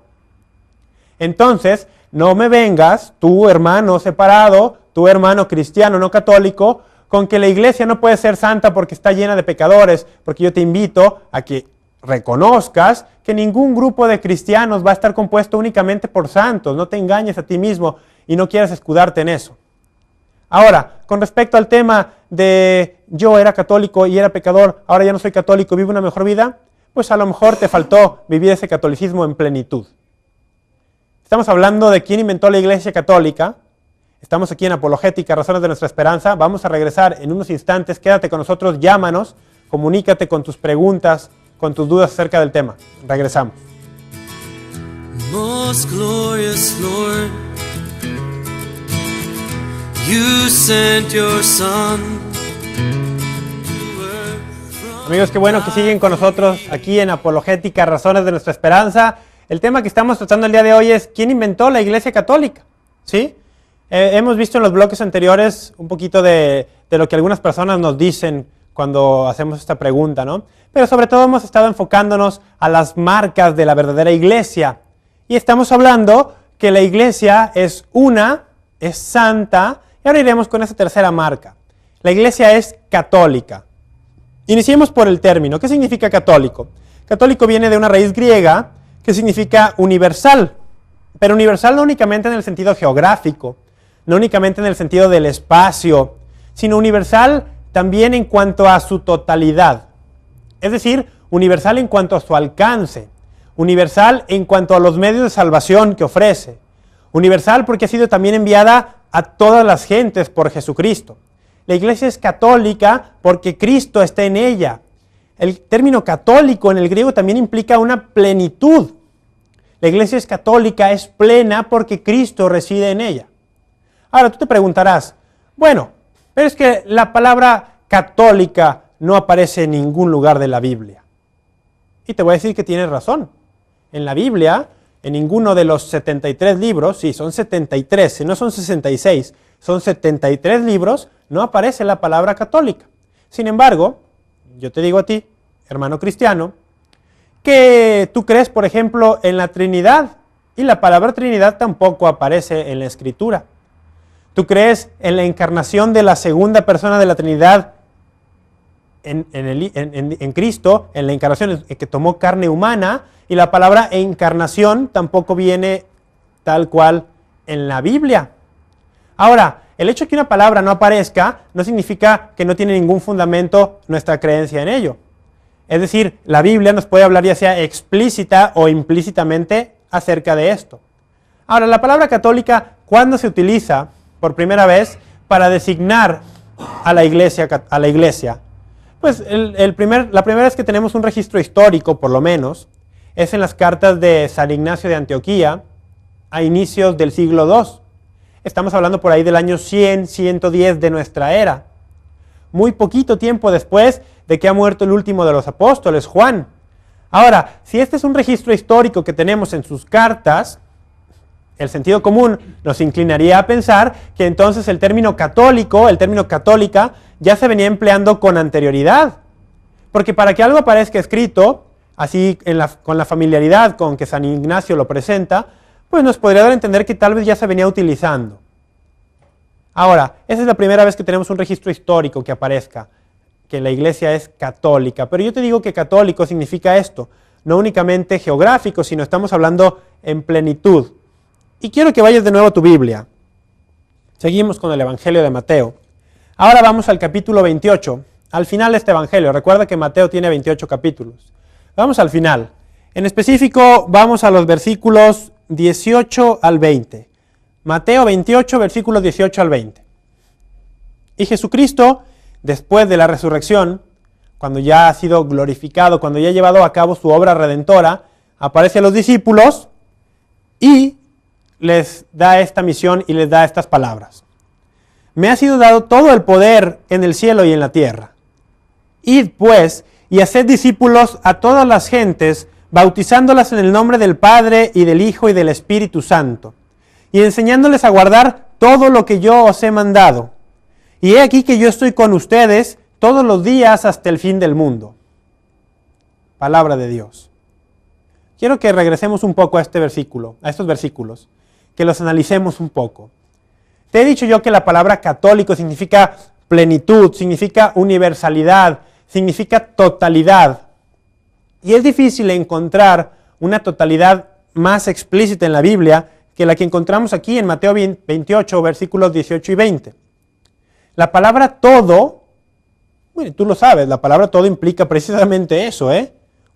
Entonces, no me vengas, tú hermano separado, tú hermano cristiano no católico, con que la iglesia no puede ser santa porque está llena de pecadores, porque yo te invito a que reconozcas que ningún grupo de cristianos va a estar compuesto únicamente por santos. No te engañes a ti mismo y no quieras escudarte en eso. Ahora, con respecto al tema de yo era católico y era pecador, ahora ya no soy católico, vivo una mejor vida, pues a lo mejor te faltó vivir ese catolicismo en plenitud. Estamos hablando de quién inventó la Iglesia Católica. Estamos aquí en Apologética, Razones de Nuestra Esperanza. Vamos a regresar en unos instantes. Quédate con nosotros, llámanos, comunícate con tus preguntas, con tus dudas acerca del tema. Regresamos. Most glorious Lord, you sent your Son to earth. Amigos, qué bueno que siguen con nosotros aquí en Apologética, Razones de Nuestra Esperanza. El tema que estamos tratando el día de hoy es ¿quién inventó la Iglesia Católica? ¿Sí? Hemos visto en los bloques anteriores un poquito de lo que algunas personas nos dicen cuando hacemos esta pregunta, ¿no? Pero sobre todo hemos estado enfocándonos a las marcas de la verdadera Iglesia. Y estamos hablando que la Iglesia es una, es santa, y ahora iremos con esa tercera marca. La Iglesia es católica. Iniciemos por el término. ¿Qué significa católico? Católico viene de una raíz griega que significa universal, pero universal no únicamente en el sentido geográfico, no únicamente en el sentido del espacio, sino universal también en cuanto a su totalidad. Es decir, universal en cuanto a su alcance, universal en cuanto a los medios de salvación que ofrece, universal porque ha sido también enviada a todas las gentes por Jesucristo. La Iglesia es católica porque Cristo está en ella. El término católico en el griego también implica una plenitud. La Iglesia es católica, es plena porque Cristo reside en ella. Ahora tú te preguntarás, bueno, pero es que la palabra católica no aparece en ningún lugar de la Biblia. Y te voy a decir que tienes razón. En la Biblia, en ninguno de los 73 libros, sí, son 73, si no son 66, son 73 libros, no aparece la palabra católica. Sin embargo, yo te digo a ti, hermano cristiano, que tú crees, por ejemplo, en la Trinidad, y la palabra Trinidad tampoco aparece en la Escritura. Tú crees en la encarnación de la segunda persona de la Trinidad en Cristo, en la encarnación que tomó carne humana, y la palabra encarnación tampoco viene tal cual en la Biblia. Ahora, el hecho de que una palabra no aparezca no significa que no tiene ningún fundamento nuestra creencia en ello. Es decir, la Biblia nos puede hablar ya sea explícita o implícitamente acerca de esto. Ahora, la palabra católica, ¿cuándo se utiliza por primera vez para designar a la iglesia? Pues la primera vez que tenemos un registro histórico, por lo menos, es en las cartas de San Ignacio de Antioquía a inicios del siglo II. Estamos hablando por ahí del año 100, 110 de nuestra era. Muy poquito tiempo después de que ha muerto el último de los apóstoles, Juan. Ahora, si este es un registro histórico que tenemos en sus cartas, el sentido común nos inclinaría a pensar que entonces el término católico, el término católica, ya se venía empleando con anterioridad. Porque para que algo aparezca escrito, así con la familiaridad con que San Ignacio lo presenta, pues nos podría dar a entender que tal vez ya se venía utilizando. Ahora, esa es la primera vez que tenemos un registro histórico que aparezca, que la iglesia es católica. Pero yo te digo que católico significa esto, no únicamente geográfico, sino estamos hablando en plenitud. Y quiero que vayas de nuevo a tu Biblia. Seguimos con el Evangelio de Mateo. Ahora vamos al capítulo 28, al final de este Evangelio. Recuerda que Mateo tiene 28 capítulos. Vamos al final. En específico, vamos a los versículos 18 al 20. Mateo 28, versículos 18 al 20. Y Jesucristo, después de la resurrección, cuando ya ha sido glorificado, cuando ya ha llevado a cabo su obra redentora, aparece a los discípulos y les da esta misión y les da estas palabras. Me ha sido dado todo el poder en el cielo y en la tierra. Id pues y haced discípulos a todas las gentes, bautizándolas en el nombre del Padre y del Hijo y del Espíritu Santo, y enseñándoles a guardar todo lo que yo os he mandado. Y he aquí que yo estoy con ustedes todos los días hasta el fin del mundo. Palabra de Dios. Quiero que regresemos un poco a este versículo, a estos versículos, que los analicemos un poco. Te he dicho yo que la palabra católico significa plenitud, significa universalidad, significa totalidad. Y es difícil encontrar una totalidad más explícita en la Biblia que la que encontramos aquí en Mateo 28, versículos 18 y 20. La palabra todo, bueno, tú lo sabes, la palabra todo implica precisamente eso,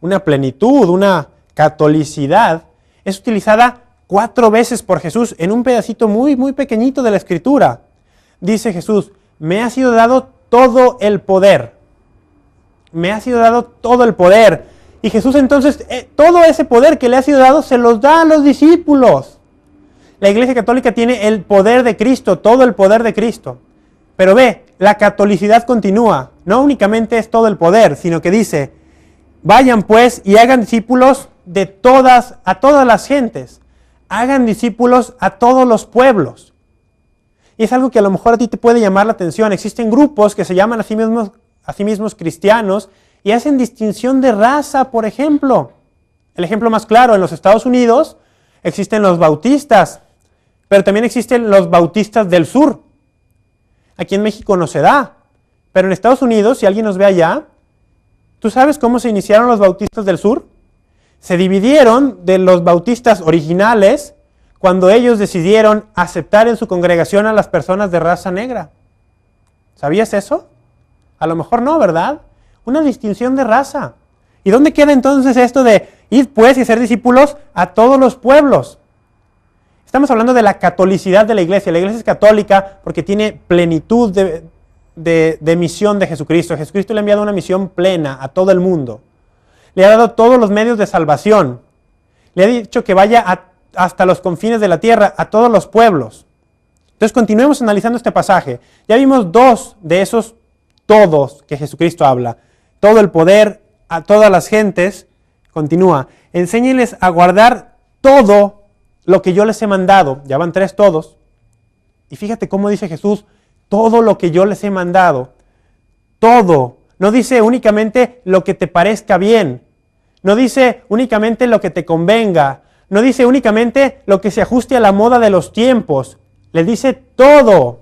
una plenitud, una catolicidad. Es utilizada 4 veces por Jesús en un pedacito muy, muy pequeñito de la Escritura. Dice Jesús, me ha sido dado todo el poder. Me ha sido dado todo el poder. Y Jesús entonces, todo ese poder que le ha sido dado se los da a los discípulos. La Iglesia Católica tiene el poder de Cristo, todo el poder de Cristo. Pero ve, la catolicidad continúa. No únicamente es todo el poder, sino que dice, vayan pues y hagan discípulos a todas las gentes. Hagan discípulos a todos los pueblos. Y es algo que a lo mejor a ti te puede llamar la atención. Existen grupos que se llaman a sí mismos cristianos y hacen distinción de raza, por ejemplo. El ejemplo más claro, en los Estados Unidos existen los bautistas, pero también existen los bautistas del sur. Aquí en México no se da, pero en Estados Unidos, si alguien nos ve allá, ¿tú sabes cómo se iniciaron los bautistas del sur? Se dividieron de los bautistas originales cuando ellos decidieron aceptar en su congregación a las personas de raza negra. ¿Sabías eso? A lo mejor no, ¿verdad? Una distinción de raza. ¿Y dónde queda entonces esto de ir pues y ser discípulos a todos los pueblos? Estamos hablando de la catolicidad de la iglesia. La iglesia es católica porque tiene plenitud de misión de Jesucristo. Jesucristo le ha enviado una misión plena a todo el mundo. Le ha dado todos los medios de salvación. Le ha dicho que vaya hasta los confines de la tierra, a todos los pueblos. Entonces continuemos analizando este pasaje. Ya vimos 2 de esos todos que Jesucristo habla. Todo el poder a todas las gentes. Continúa. Enséñenles a guardar todo lo que yo les he mandado. Ya van 3 todos. Y fíjate cómo dice Jesús, todo lo que yo les he mandado. Todo. No dice únicamente lo que te parezca bien. No dice únicamente lo que te convenga. No dice únicamente lo que se ajuste a la moda de los tiempos. Le dice todo.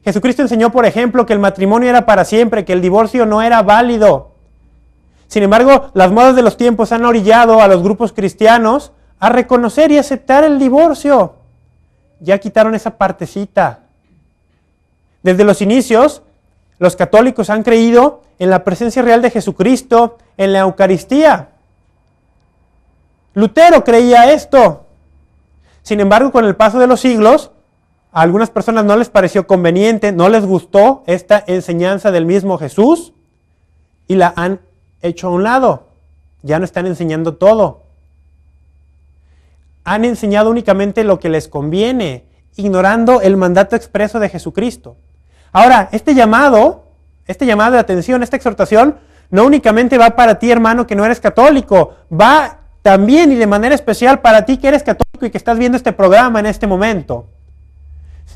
Jesucristo enseñó, por ejemplo, que el matrimonio era para siempre, que el divorcio no era válido. Sin embargo, las modas de los tiempos han orillado a los grupos cristianos a reconocer y aceptar el divorcio. Ya quitaron esa partecita. Desde los inicios, los católicos han creído en la presencia real de Jesucristo en la Eucaristía. Lutero creía esto. Sin embargo, con el paso de los siglos, a algunas personas no les pareció conveniente, no les gustó esta enseñanza del mismo Jesús y la han hecho a un lado. Ya no están enseñando todo. Han enseñado únicamente lo que les conviene, ignorando el mandato expreso de Jesucristo. Ahora, este llamado de atención, esta exhortación, no únicamente va para ti, hermano, que no eres católico, va también y de manera especial para ti que eres católico y que estás viendo este programa en este momento.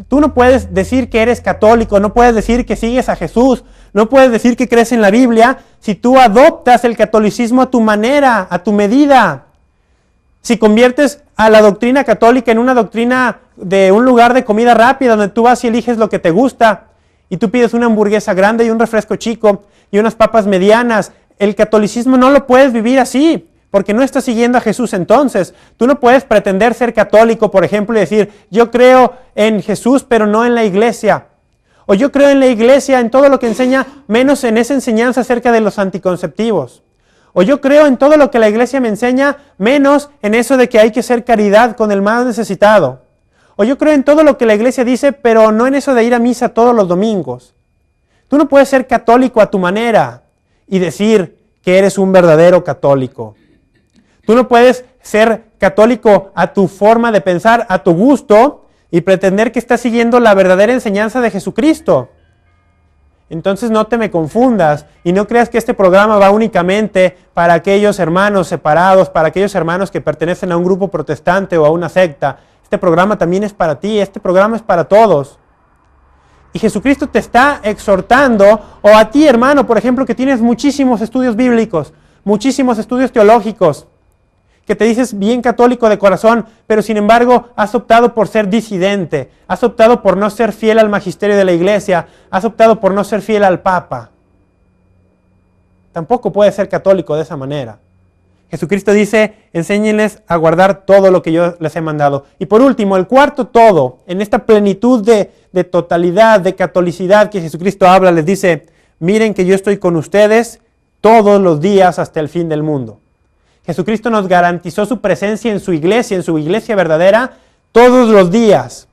Tú no puedes decir que eres católico, no puedes decir que sigues a Jesús, no puedes decir que crees en la Biblia si tú adoptas el catolicismo a tu manera, a tu medida. Si conviertes a la doctrina católica en una doctrina de un lugar de comida rápida donde tú vas y eliges lo que te gusta y tú pides una hamburguesa grande y un refresco chico y unas papas medianas, el catolicismo no lo puedes vivir así. Porque no estás siguiendo a Jesús entonces. Tú no puedes pretender ser católico, por ejemplo, y decir, yo creo en Jesús, pero no en la iglesia. O yo creo en la iglesia, en todo lo que enseña, menos en esa enseñanza acerca de los anticonceptivos. O yo creo en todo lo que la iglesia me enseña, menos en eso de que hay que hacer caridad con el más necesitado. O yo creo en todo lo que la iglesia dice, pero no en eso de ir a misa todos los domingos. Tú no puedes ser católico a tu manera y decir que eres un verdadero católico. Tú no puedes ser católico a tu forma de pensar, a tu gusto, y pretender que estás siguiendo la verdadera enseñanza de Jesucristo. Entonces no te me confundas y no creas que este programa va únicamente para aquellos hermanos separados, para aquellos hermanos que pertenecen a un grupo protestante o a una secta. Este programa también es para ti, este programa es para todos. Y Jesucristo te está exhortando, o a ti, hermano, por ejemplo, que tienes muchísimos estudios bíblicos, muchísimos estudios teológicos, que te dices bien católico de corazón, pero sin embargo has optado por ser disidente, has optado por no ser fiel al magisterio de la iglesia, has optado por no ser fiel al Papa. Tampoco puedes ser católico de esa manera. Jesucristo dice, enséñenles a guardar todo lo que yo les he mandado. Y por último, el cuarto todo, en esta plenitud de totalidad, de catolicidad que Jesucristo habla, les dice, miren que yo estoy con ustedes todos los días hasta el fin del mundo. Jesucristo nos garantizó su presencia en su iglesia verdadera, todos los días.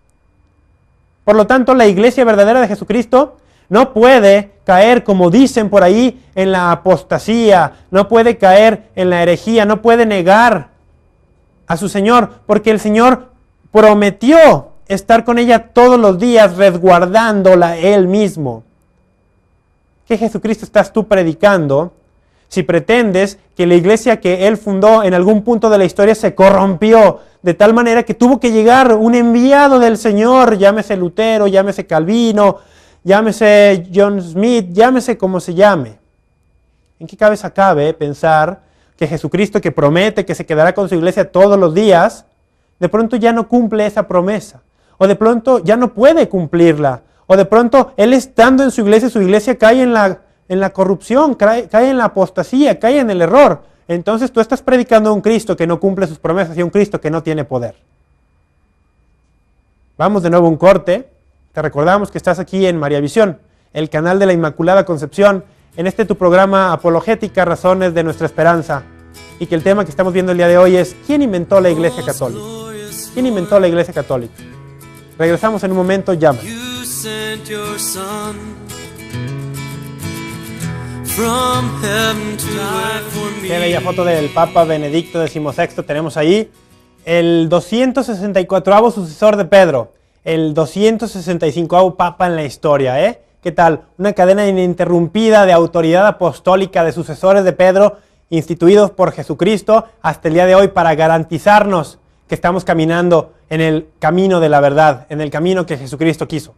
Por lo tanto, la iglesia verdadera de Jesucristo no puede caer, como dicen por ahí, en la apostasía, no puede caer en la herejía, no puede negar a su Señor, porque el Señor prometió estar con ella todos los días, resguardándola Él mismo. ¿Qué Jesucristo estás tú predicando si pretendes que la iglesia que Él fundó en algún punto de la historia se corrompió de tal manera que tuvo que llegar un enviado del Señor, llámese Lutero, llámese Calvino, llámese John Smith, llámese como se llame? ¿En qué cabeza cabe pensar que Jesucristo, que promete que se quedará con su iglesia todos los días, de pronto ya no cumple esa promesa? O de pronto ya no puede cumplirla. O de pronto Él estando en su iglesia cae en la corrupción, cae en la apostasía, cae en el error. Entonces tú estás predicando a un Cristo que no cumple sus promesas y a un Cristo que no tiene poder. Vamos de nuevo a un corte. Te recordamos que estás aquí en María Visión, el canal de la Inmaculada Concepción, en este tu programa Apologética, Razones de Nuestra Esperanza. Y que el tema que estamos viendo el día de hoy es ¿quién inventó la Iglesia Católica? ¿Quién inventó la Iglesia Católica? Regresamos en un momento, llama. Qué bella foto del Papa Benedicto XVI tenemos ahí. El 264º sucesor de Pedro. El 265º Papa en la historia, ¿eh? ¿Qué tal? Una cadena ininterrumpida de autoridad apostólica de sucesores de Pedro instituidos por Jesucristo hasta el día de hoy para garantizarnos que estamos caminando en el camino de la verdad, en el camino que Jesucristo quiso.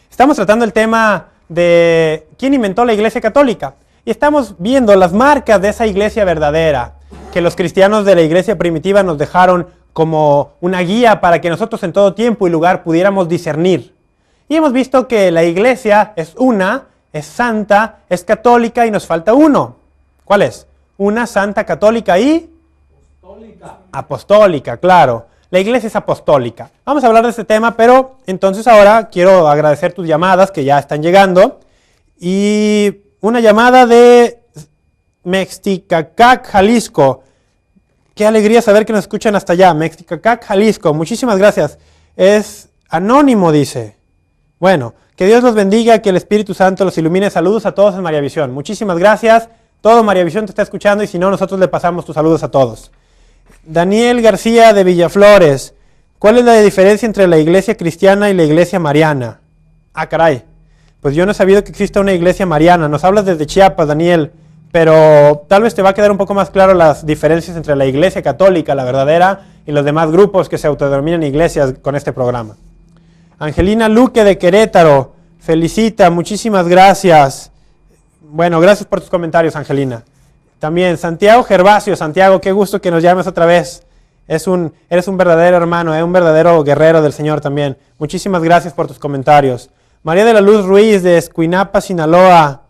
Estamos tratando el tema de quién inventó la Iglesia Católica y estamos viendo las marcas de esa iglesia verdadera que los cristianos de la iglesia primitiva nos dejaron como una guía para que nosotros en todo tiempo y lugar pudiéramos discernir. Y hemos visto que la iglesia es una, es santa, es católica y nos falta uno. ¿Cuál es? Una, santa, católica y apostólica, claro. La iglesia es apostólica. Vamos a hablar de este tema, pero entonces ahora quiero agradecer tus llamadas que ya están llegando. Y una llamada de Mexticacac, Jalisco. Qué alegría saber que nos escuchan hasta allá. Mexticacac, Jalisco. Muchísimas gracias. Es anónimo, dice. Bueno, que Dios los bendiga, que el Espíritu Santo los ilumine. Saludos a todos en María Visión. Muchísimas gracias. Todo María Visión te está escuchando y si no, nosotros le pasamos tus saludos a todos. Daniel García de Villaflores. ¿Cuál es la diferencia entre la iglesia cristiana y la iglesia mariana? Ah, caray. Pues yo no he sabido que exista una iglesia mariana. Nos hablas desde Chiapas, Daniel, pero tal vez te va a quedar un poco más claro las diferencias entre la iglesia católica, la verdadera, y los demás grupos que se autodenominan iglesias con este programa. Angelina Luque de Querétaro. Felicita, muchísimas gracias. Bueno, gracias por tus comentarios, Angelina. También Santiago Gervasio. Santiago, qué gusto que nos llames otra vez. Eres un verdadero hermano, un verdadero guerrero del Señor también. Muchísimas gracias por tus comentarios. María de la Luz Ruiz de Escuinapa, Sinaloa.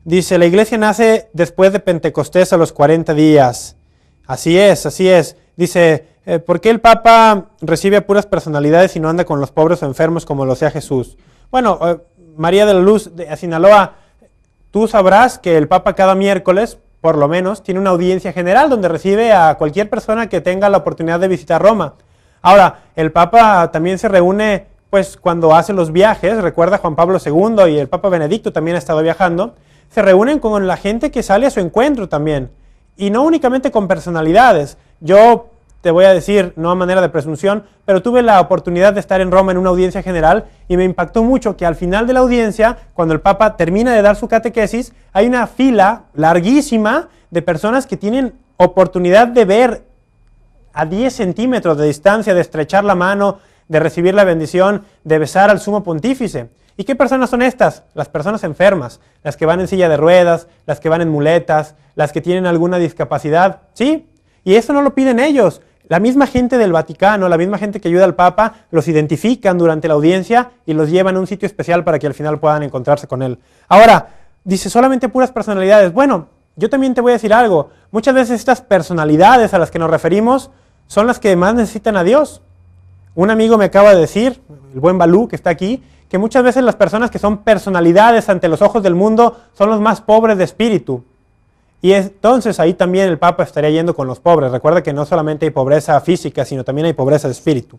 Dice, la iglesia nace después de Pentecostés a los 40 días. Así es, así es. Dice, ¿por qué el Papa recibe a puras personalidades y no anda con los pobres o enfermos como lo hacía Jesús? Bueno, María de la Luz de Sinaloa, tú sabrás que el Papa cada miércoles, por lo menos, tiene una audiencia general donde recibe a cualquier persona que tenga la oportunidad de visitar Roma. Ahora, el Papa también se reúne, pues, cuando hace los viajes. Recuerda Juan Pablo II y el Papa Benedicto también ha estado viajando. Se reúnen con la gente que sale a su encuentro también. Y no únicamente con personalidades. Yo te voy a decir, no a manera de presunción, pero tuve la oportunidad de estar en Roma en una audiencia general y me impactó mucho que al final de la audiencia, cuando el Papa termina de dar su catequesis, hay una fila larguísima de personas que tienen oportunidad de ver a 10 centímetros de distancia, de estrechar la mano, de recibir la bendición, de besar al sumo pontífice. ¿Y qué personas son estas? Las personas enfermas, las que van en silla de ruedas, las que van en muletas, las que tienen alguna discapacidad, ¿sí? Y eso no lo piden ellos. La misma gente del Vaticano, la misma gente que ayuda al Papa, los identifican durante la audiencia y los llevan a un sitio especial para que al final puedan encontrarse con él. Ahora, dice solamente puras personalidades. Bueno, yo también te voy a decir algo. Muchas veces estas personalidades a las que nos referimos son las que más necesitan a Dios. Un amigo me acaba de decir, el buen Balú que está aquí, que muchas veces las personas que son personalidades ante los ojos del mundo son los más pobres de espíritu. Y entonces ahí también el Papa estaría yendo con los pobres. Recuerda que no solamente hay pobreza física, sino también hay pobreza de espíritu.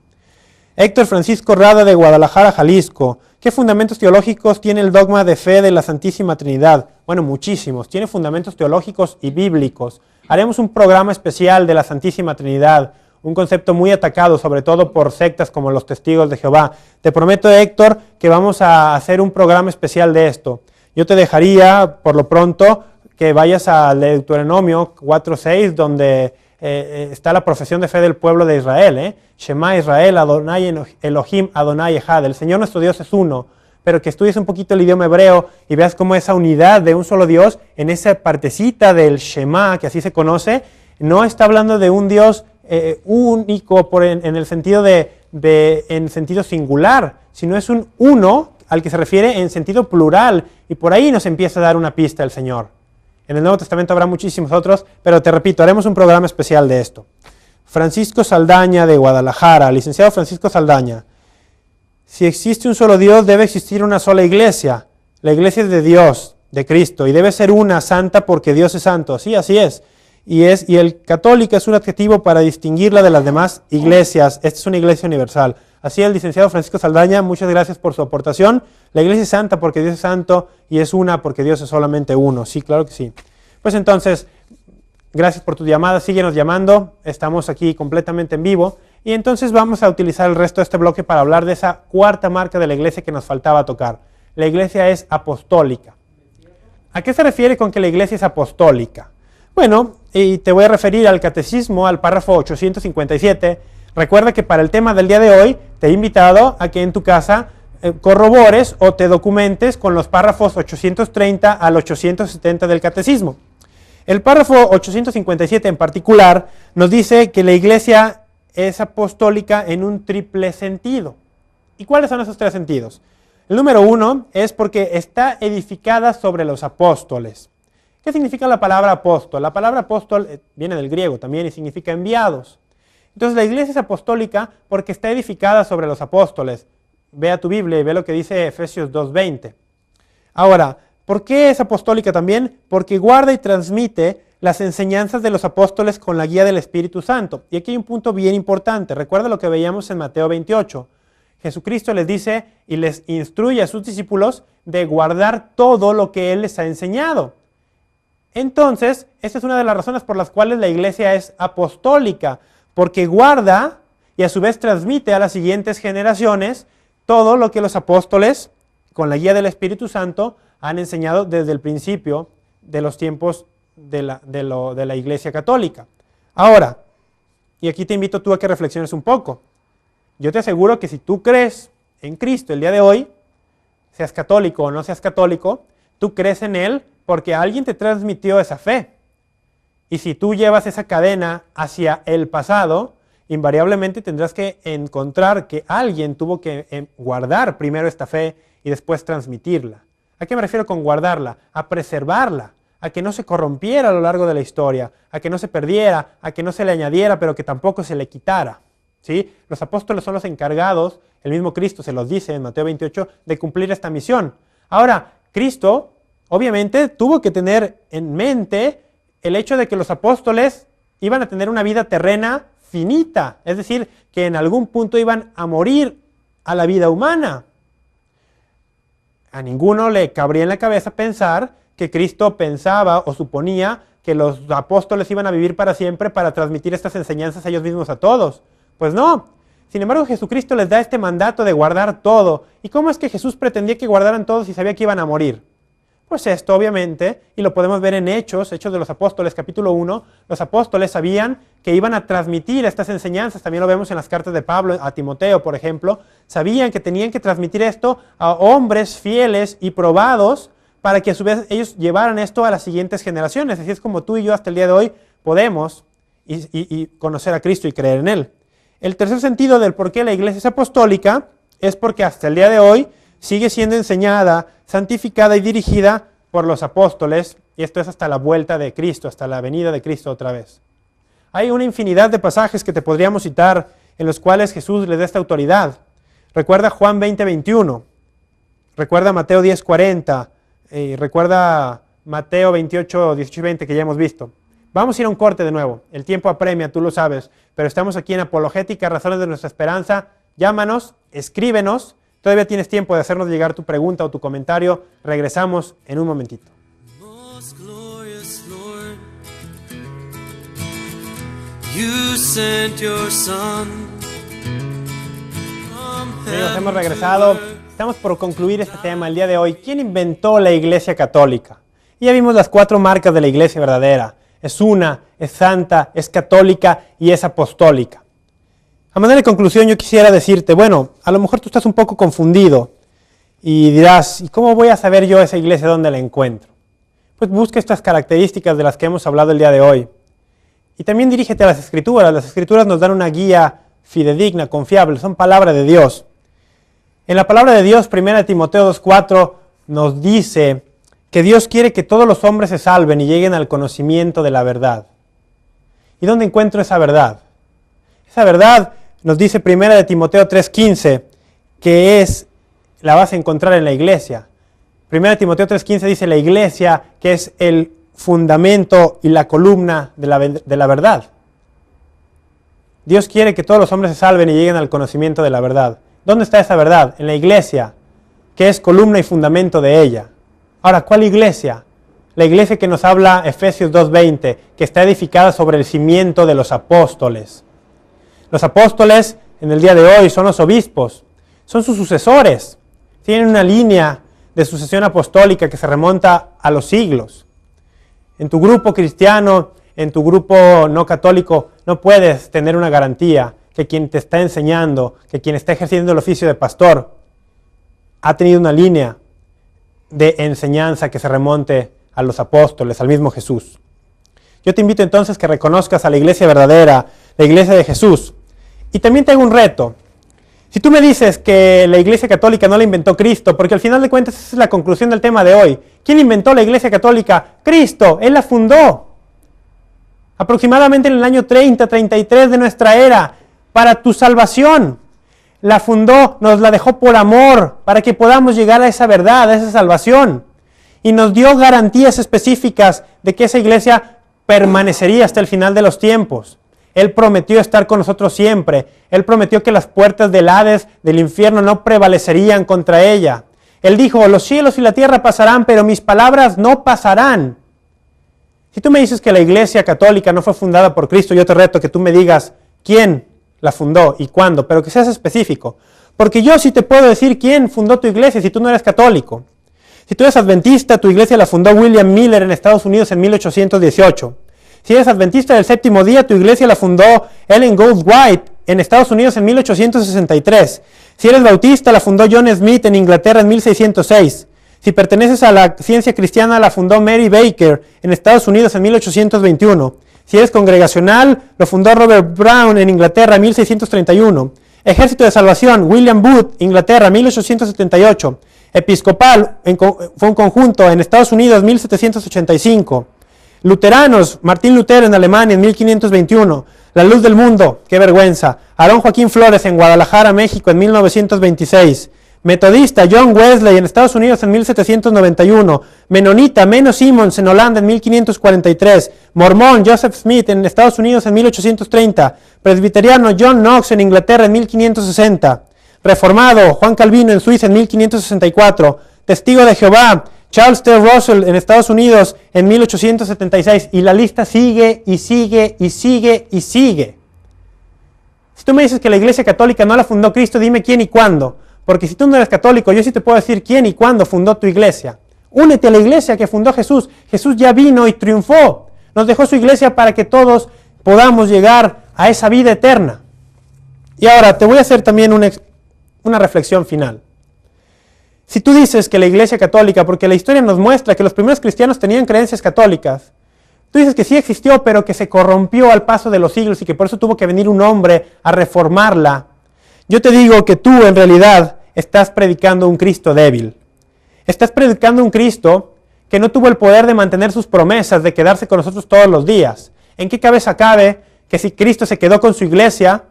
Héctor Francisco Rada de Guadalajara, Jalisco. ¿Qué fundamentos teológicos tiene el dogma de fe de la Santísima Trinidad? Bueno, muchísimos. Tiene fundamentos teológicos y bíblicos. Haremos un programa especial de la Santísima Trinidad. Un concepto muy atacado, sobre todo por sectas como los Testigos de Jehová. Te prometo, Héctor, que vamos a hacer un programa especial de esto. Yo te dejaría, por lo pronto, que vayas al Deuteronomio 4:6, donde está la profesión de fe del pueblo de Israel. Shema Israel, Adonai Elohim, Adonai Echad. El Señor nuestro Dios es uno. Pero que estudies un poquito el idioma hebreo y veas cómo esa unidad de un solo Dios, en esa partecita del Shema, que así se conoce, no está hablando de un Dios único en el sentido en sentido singular, sino es un uno al que se refiere en sentido plural. Y por ahí nos empieza a dar una pista el Señor. En el Nuevo Testamento habrá muchísimos otros, pero te repito, haremos un programa especial de esto. Francisco Saldaña de Guadalajara, licenciado Francisco Saldaña. Si existe un solo Dios, debe existir una sola iglesia. La iglesia es de Dios, de Cristo, y debe ser una santa porque Dios es santo. Sí, así es. Y el católica es un adjetivo para distinguirla de las demás iglesias. Esta es una iglesia universal. Así el licenciado Francisco Saldaña, muchas gracias por su aportación. La iglesia es santa porque Dios es santo y es una porque Dios es solamente uno. Sí, claro que sí. Pues entonces, gracias por tu llamada, síguenos llamando, estamos aquí completamente en vivo y entonces vamos a utilizar el resto de este bloque para hablar de esa cuarta marca de la iglesia que nos faltaba tocar. La iglesia es apostólica. ¿A qué se refiere con que la iglesia es apostólica? Bueno, y te voy a referir al catecismo, al párrafo 857. Recuerda que para el tema del día de hoy te he invitado a que en tu casa corrobores o te documentes con los párrafos 830 al 870 del catecismo. El párrafo 857 en particular nos dice que la iglesia es apostólica en un triple sentido. ¿Y cuáles son esos tres sentidos? El número uno es porque está edificada sobre los apóstoles. ¿Qué significa la palabra apóstol? La palabra apóstol viene del griego también y significa enviados. Entonces la iglesia es apostólica porque está edificada sobre los apóstoles. Ve a tu Biblia y ve lo que dice Efesios 2:20. Ahora, ¿por qué es apostólica también? Porque guarda y transmite las enseñanzas de los apóstoles con la guía del Espíritu Santo. Y aquí hay un punto bien importante. Recuerda lo que veíamos en Mateo 28. Jesucristo les dice y les instruye a sus discípulos de guardar todo lo que Él les ha enseñado. Entonces, esta es una de las razones por las cuales la iglesia es apostólica, porque guarda y a su vez transmite a las siguientes generaciones todo lo que los apóstoles, con la guía del Espíritu Santo, han enseñado desde el principio de los tiempos de la iglesia católica. Ahora, y aquí te invito tú a que reflexiones un poco. Yo te aseguro que si tú crees en Cristo el día de hoy, seas católico o no seas católico, tú crees en Él porque alguien te transmitió esa fe. Y si tú llevas esa cadena hacia el pasado, invariablemente tendrás que encontrar que alguien tuvo que guardar primero esta fe y después transmitirla. ¿A qué me refiero con guardarla? A preservarla, a que no se corrompiera a lo largo de la historia, a que no se perdiera, a que no se le añadiera, pero que tampoco se le quitara. ¿Sí? Los apóstoles son los encargados, el mismo Cristo se los dice en Mateo 28, de cumplir esta misión. Ahora, Cristo obviamente tuvo que tener en mente el hecho de que los apóstoles iban a tener una vida terrena finita, es decir, que en algún punto iban a morir a la vida humana. A ninguno le cabría en la cabeza pensar que Cristo pensaba o suponía que los apóstoles iban a vivir para siempre para transmitir estas enseñanzas a ellos mismos a todos. Pues no. Sin embargo, Jesucristo les da este mandato de guardar todo. ¿Y cómo es que Jesús pretendía que guardaran todo si sabía que iban a morir? Pues esto, obviamente, y lo podemos ver en Hechos de los Apóstoles, capítulo 1, los apóstoles sabían que iban a transmitir estas enseñanzas, también lo vemos en las cartas de Pablo a Timoteo, por ejemplo, sabían que tenían que transmitir esto a hombres fieles y probados para que a su vez ellos llevaran esto a las siguientes generaciones. Así es como tú y yo hasta el día de hoy podemos y conocer a Cristo y creer en Él. El tercer sentido del por qué la iglesia es apostólica es porque hasta el día de hoy sigue siendo enseñada, santificada y dirigida por los apóstoles, y esto es hasta la vuelta de Cristo, hasta la venida de Cristo otra vez. Hay una infinidad de pasajes que te podríamos citar en los cuales Jesús les da esta autoridad. Recuerda Juan 20:21, recuerda Mateo 10:40, recuerda Mateo 28, 18 y 20 que ya hemos visto. Vamos a ir a un corte de nuevo, el tiempo apremia, tú lo sabes, pero estamos aquí en Apologética, Razones de Nuestra Esperanza. Llámanos, escríbenos. Todavía tienes tiempo de hacernos llegar tu pregunta o tu comentario. Regresamos en un momentito. Most glorious Lord, you sent your Son from Amigos, heaven hemos to regresado. earth. Estamos por concluir este tema el día de hoy. ¿Quién inventó la Iglesia Católica? Y ya vimos las 4 marcas de la Iglesia verdadera. Es una, es santa, es católica y es apostólica. A manera de conclusión yo quisiera decirte, bueno, a lo mejor tú estás un poco confundido y dirás, ¿y cómo voy a saber yo esa iglesia dónde la encuentro? Pues busca estas características de las que hemos hablado el día de hoy. Y también dirígete a las Escrituras. Las Escrituras nos dan una guía fidedigna, confiable, son palabra de Dios. En la palabra de Dios, 1 Timoteo 2:4, nos dice que Dios quiere que todos los hombres se salven y lleguen al conocimiento de la verdad. ¿Y dónde encuentro esa verdad? Esa verdad nos dice 1 Timoteo 3:15, que la vas a encontrar en la iglesia. 1 Timoteo 3:15 dice la iglesia, que es el fundamento y la columna de la verdad. Dios quiere que todos los hombres se salven y lleguen al conocimiento de la verdad. ¿Dónde está esa verdad? En la iglesia, que es columna y fundamento de ella. Ahora, ¿cuál iglesia? La iglesia que nos habla Efesios 2:20, que está edificada sobre el cimiento de los apóstoles. Los apóstoles en el día de hoy son los obispos, son sus sucesores. Tienen una línea de sucesión apostólica que se remonta a los siglos. En tu grupo cristiano, en tu grupo no católico, no puedes tener una garantía que quien te está enseñando, que quien está ejerciendo el oficio de pastor, ha tenido una línea de enseñanza que se remonte a los apóstoles, al mismo Jesús. Yo te invito entonces que reconozcas a la iglesia verdadera, la iglesia de Jesús. Y también te hago un reto. Si tú me dices que la iglesia católica no la inventó Cristo, porque al final de cuentas esa es la conclusión del tema de hoy. ¿Quién inventó la iglesia católica? Cristo, Él la fundó. Aproximadamente en el año 30-33 de nuestra era, para tu salvación. La fundó, nos la dejó por amor, para que podamos llegar a esa verdad, a esa salvación. Y nos dio garantías específicas de que esa iglesia permanecería hasta el final de los tiempos. Él prometió estar con nosotros siempre. Él prometió que las puertas del Hades, del infierno, no prevalecerían contra ella. Él dijo, los cielos y la tierra pasarán, pero mis palabras no pasarán. Si tú me dices que la iglesia católica no fue fundada por Cristo, yo te reto que tú me digas quién la fundó y cuándo, pero que seas específico. Porque yo sí te puedo decir quién fundó tu iglesia si tú no eres católico. Si tú eres adventista, tu iglesia la fundó William Miller en Estados Unidos en 1818. Si eres adventista del séptimo día, tu iglesia la fundó Ellen Goldwhite en Estados Unidos en 1863. Si eres bautista, la fundó John Smith en Inglaterra en 1606. Si perteneces a la ciencia cristiana, la fundó Mary Baker en Estados Unidos en 1821. Si eres congregacional, lo fundó Robert Brown en Inglaterra en 1631. Ejército de Salvación, William Booth, Inglaterra, 1878. Episcopal, fue un conjunto en Estados Unidos, 1785. Luteranos, Martín Lutero en Alemania en 1521. La Luz del Mundo, qué vergüenza. Aarón Joaquín Flores en Guadalajara, México en 1926. Metodista, John Wesley en Estados Unidos en 1791. Menonita, Menno Simons en Holanda en 1543. Mormón, Joseph Smith en Estados Unidos en 1830. Presbiteriano, John Knox en Inglaterra en 1560. Reformado, Juan Calvino en Suiza en 1564. Testigo de Jehová, Charles T. Russell en Estados Unidos en 1876. Y la lista sigue y sigue y sigue y sigue. Si tú me dices que la iglesia católica no la fundó Cristo, dime quién y cuándo. Porque si tú no eres católico, yo sí te puedo decir quién y cuándo fundó tu iglesia. Únete a la iglesia que fundó Jesús. Jesús ya vino y triunfó. Nos dejó su iglesia para que todos podamos llegar a esa vida eterna. Y ahora te voy a hacer también una reflexión final. Si tú dices que la iglesia católica, porque la historia nos muestra que los primeros cristianos tenían creencias católicas, tú dices que sí existió, pero que se corrompió al paso de los siglos y que por eso tuvo que venir un hombre a reformarla. Yo te digo que tú en realidad estás predicando un Cristo débil. Estás predicando un Cristo que no tuvo el poder de mantener sus promesas, de quedarse con nosotros todos los días. ¿En qué cabeza cabe que si Cristo se quedó con su iglesia,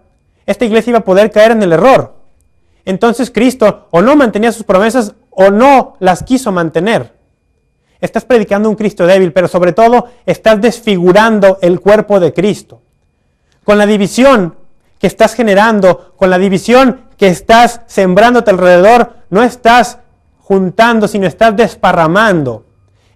esta iglesia iba a poder caer en el error? Entonces Cristo o no mantenía sus promesas o no las quiso mantener. Estás predicando un Cristo débil, pero sobre todo estás desfigurando el cuerpo de Cristo. Con la división que estás generando, con la división que estás sembrándote alrededor, no estás juntando, sino estás desparramando.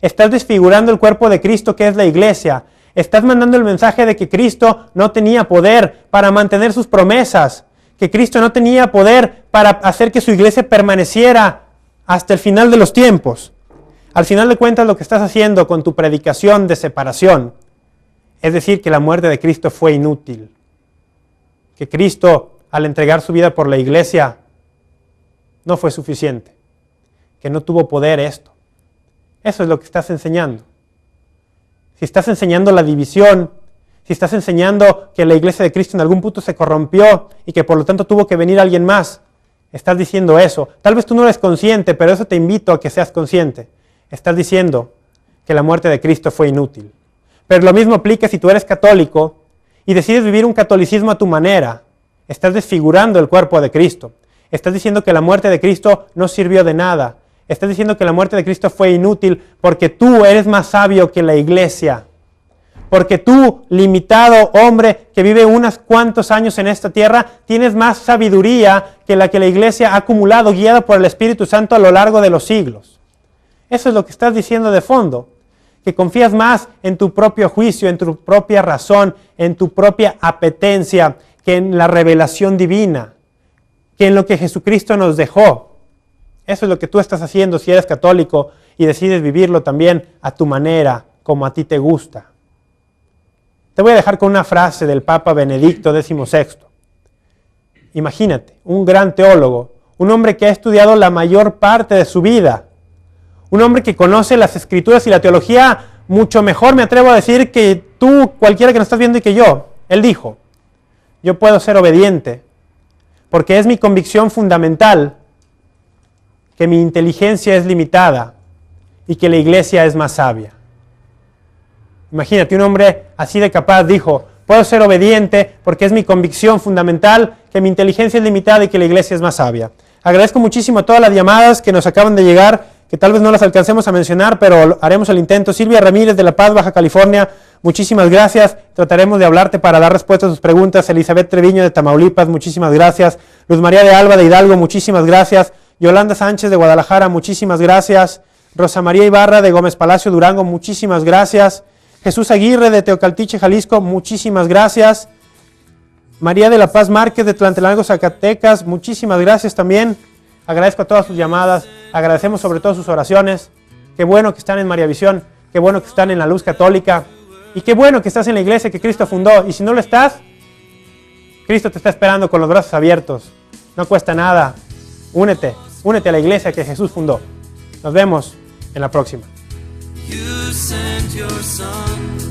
Estás desfigurando el cuerpo de Cristo, que es la iglesia. Estás mandando el mensaje de que Cristo no tenía poder para mantener sus promesas, que Cristo no tenía poder para hacer que su iglesia permaneciera hasta el final de los tiempos. Al final de cuentas, lo que estás haciendo con tu predicación de separación es decir que la muerte de Cristo fue inútil. Que Cristo, al entregar su vida por la iglesia, no fue suficiente. Que no tuvo poder esto. Eso es lo que estás enseñando. Si estás enseñando la división, si estás enseñando que la iglesia de Cristo en algún punto se corrompió y que por lo tanto tuvo que venir alguien más, estás diciendo eso. Tal vez tú no eres consciente, pero eso te invito a que seas consciente. Estás diciendo que la muerte de Cristo fue inútil. Pero lo mismo aplica si tú eres católico y decides vivir un catolicismo a tu manera. Estás desfigurando el cuerpo de Cristo. Estás diciendo que la muerte de Cristo no sirvió de nada. Estás diciendo que la muerte de Cristo fue inútil porque tú eres más sabio que la iglesia. Porque tú, limitado hombre que vive unos cuantos años en esta tierra, tienes más sabiduría que la iglesia ha acumulado, guiada por el Espíritu Santo a lo largo de los siglos. Eso es lo que estás diciendo de fondo. Que confías más en tu propio juicio, en tu propia razón, en tu propia apetencia, que en la revelación divina, que en lo que Jesucristo nos dejó. Eso es lo que tú estás haciendo si eres católico y decides vivirlo también a tu manera, como a ti te gusta. Te voy a dejar con una frase del Papa Benedicto XVI. Imagínate, un gran teólogo, un hombre que ha estudiado la mayor parte de su vida, un hombre que conoce las Escrituras y la teología mucho mejor, me atrevo a decir, que tú, cualquiera que nos estás viendo y que yo. Él dijo, yo puedo ser obediente porque es mi convicción fundamental que mi inteligencia es limitada y que la iglesia es más sabia. Imagínate, un hombre así de capaz dijo, puedo ser obediente porque es mi convicción fundamental que mi inteligencia es limitada y que la iglesia es más sabia. Agradezco muchísimo a todas las llamadas que nos acaban de llegar, que tal vez no las alcancemos a mencionar, pero haremos el intento. Silvia Ramírez de La Paz, Baja California, muchísimas gracias. Trataremos de hablarte para dar respuesta a sus preguntas. Elizabeth Treviño de Tamaulipas, muchísimas gracias. Luz María de Alba de Hidalgo, muchísimas gracias. Yolanda Sánchez de Guadalajara, muchísimas gracias. Rosa María Ibarra de Gómez Palacio, Durango, muchísimas gracias. Jesús Aguirre de Teocaltiche, Jalisco, muchísimas gracias. María de la Paz Márquez de Tlantelango, Zacatecas, muchísimas gracias también. Agradezco a todas sus llamadas, agradecemos sobre todo sus oraciones. Qué bueno que están en María Visión, qué bueno que están en la Luz Católica y qué bueno que estás en la iglesia que Cristo fundó. Y si no lo estás, Cristo te está esperando con los brazos abiertos. No cuesta nada. Únete a la iglesia que Jesús fundó. Nos vemos en la próxima. You sent your son.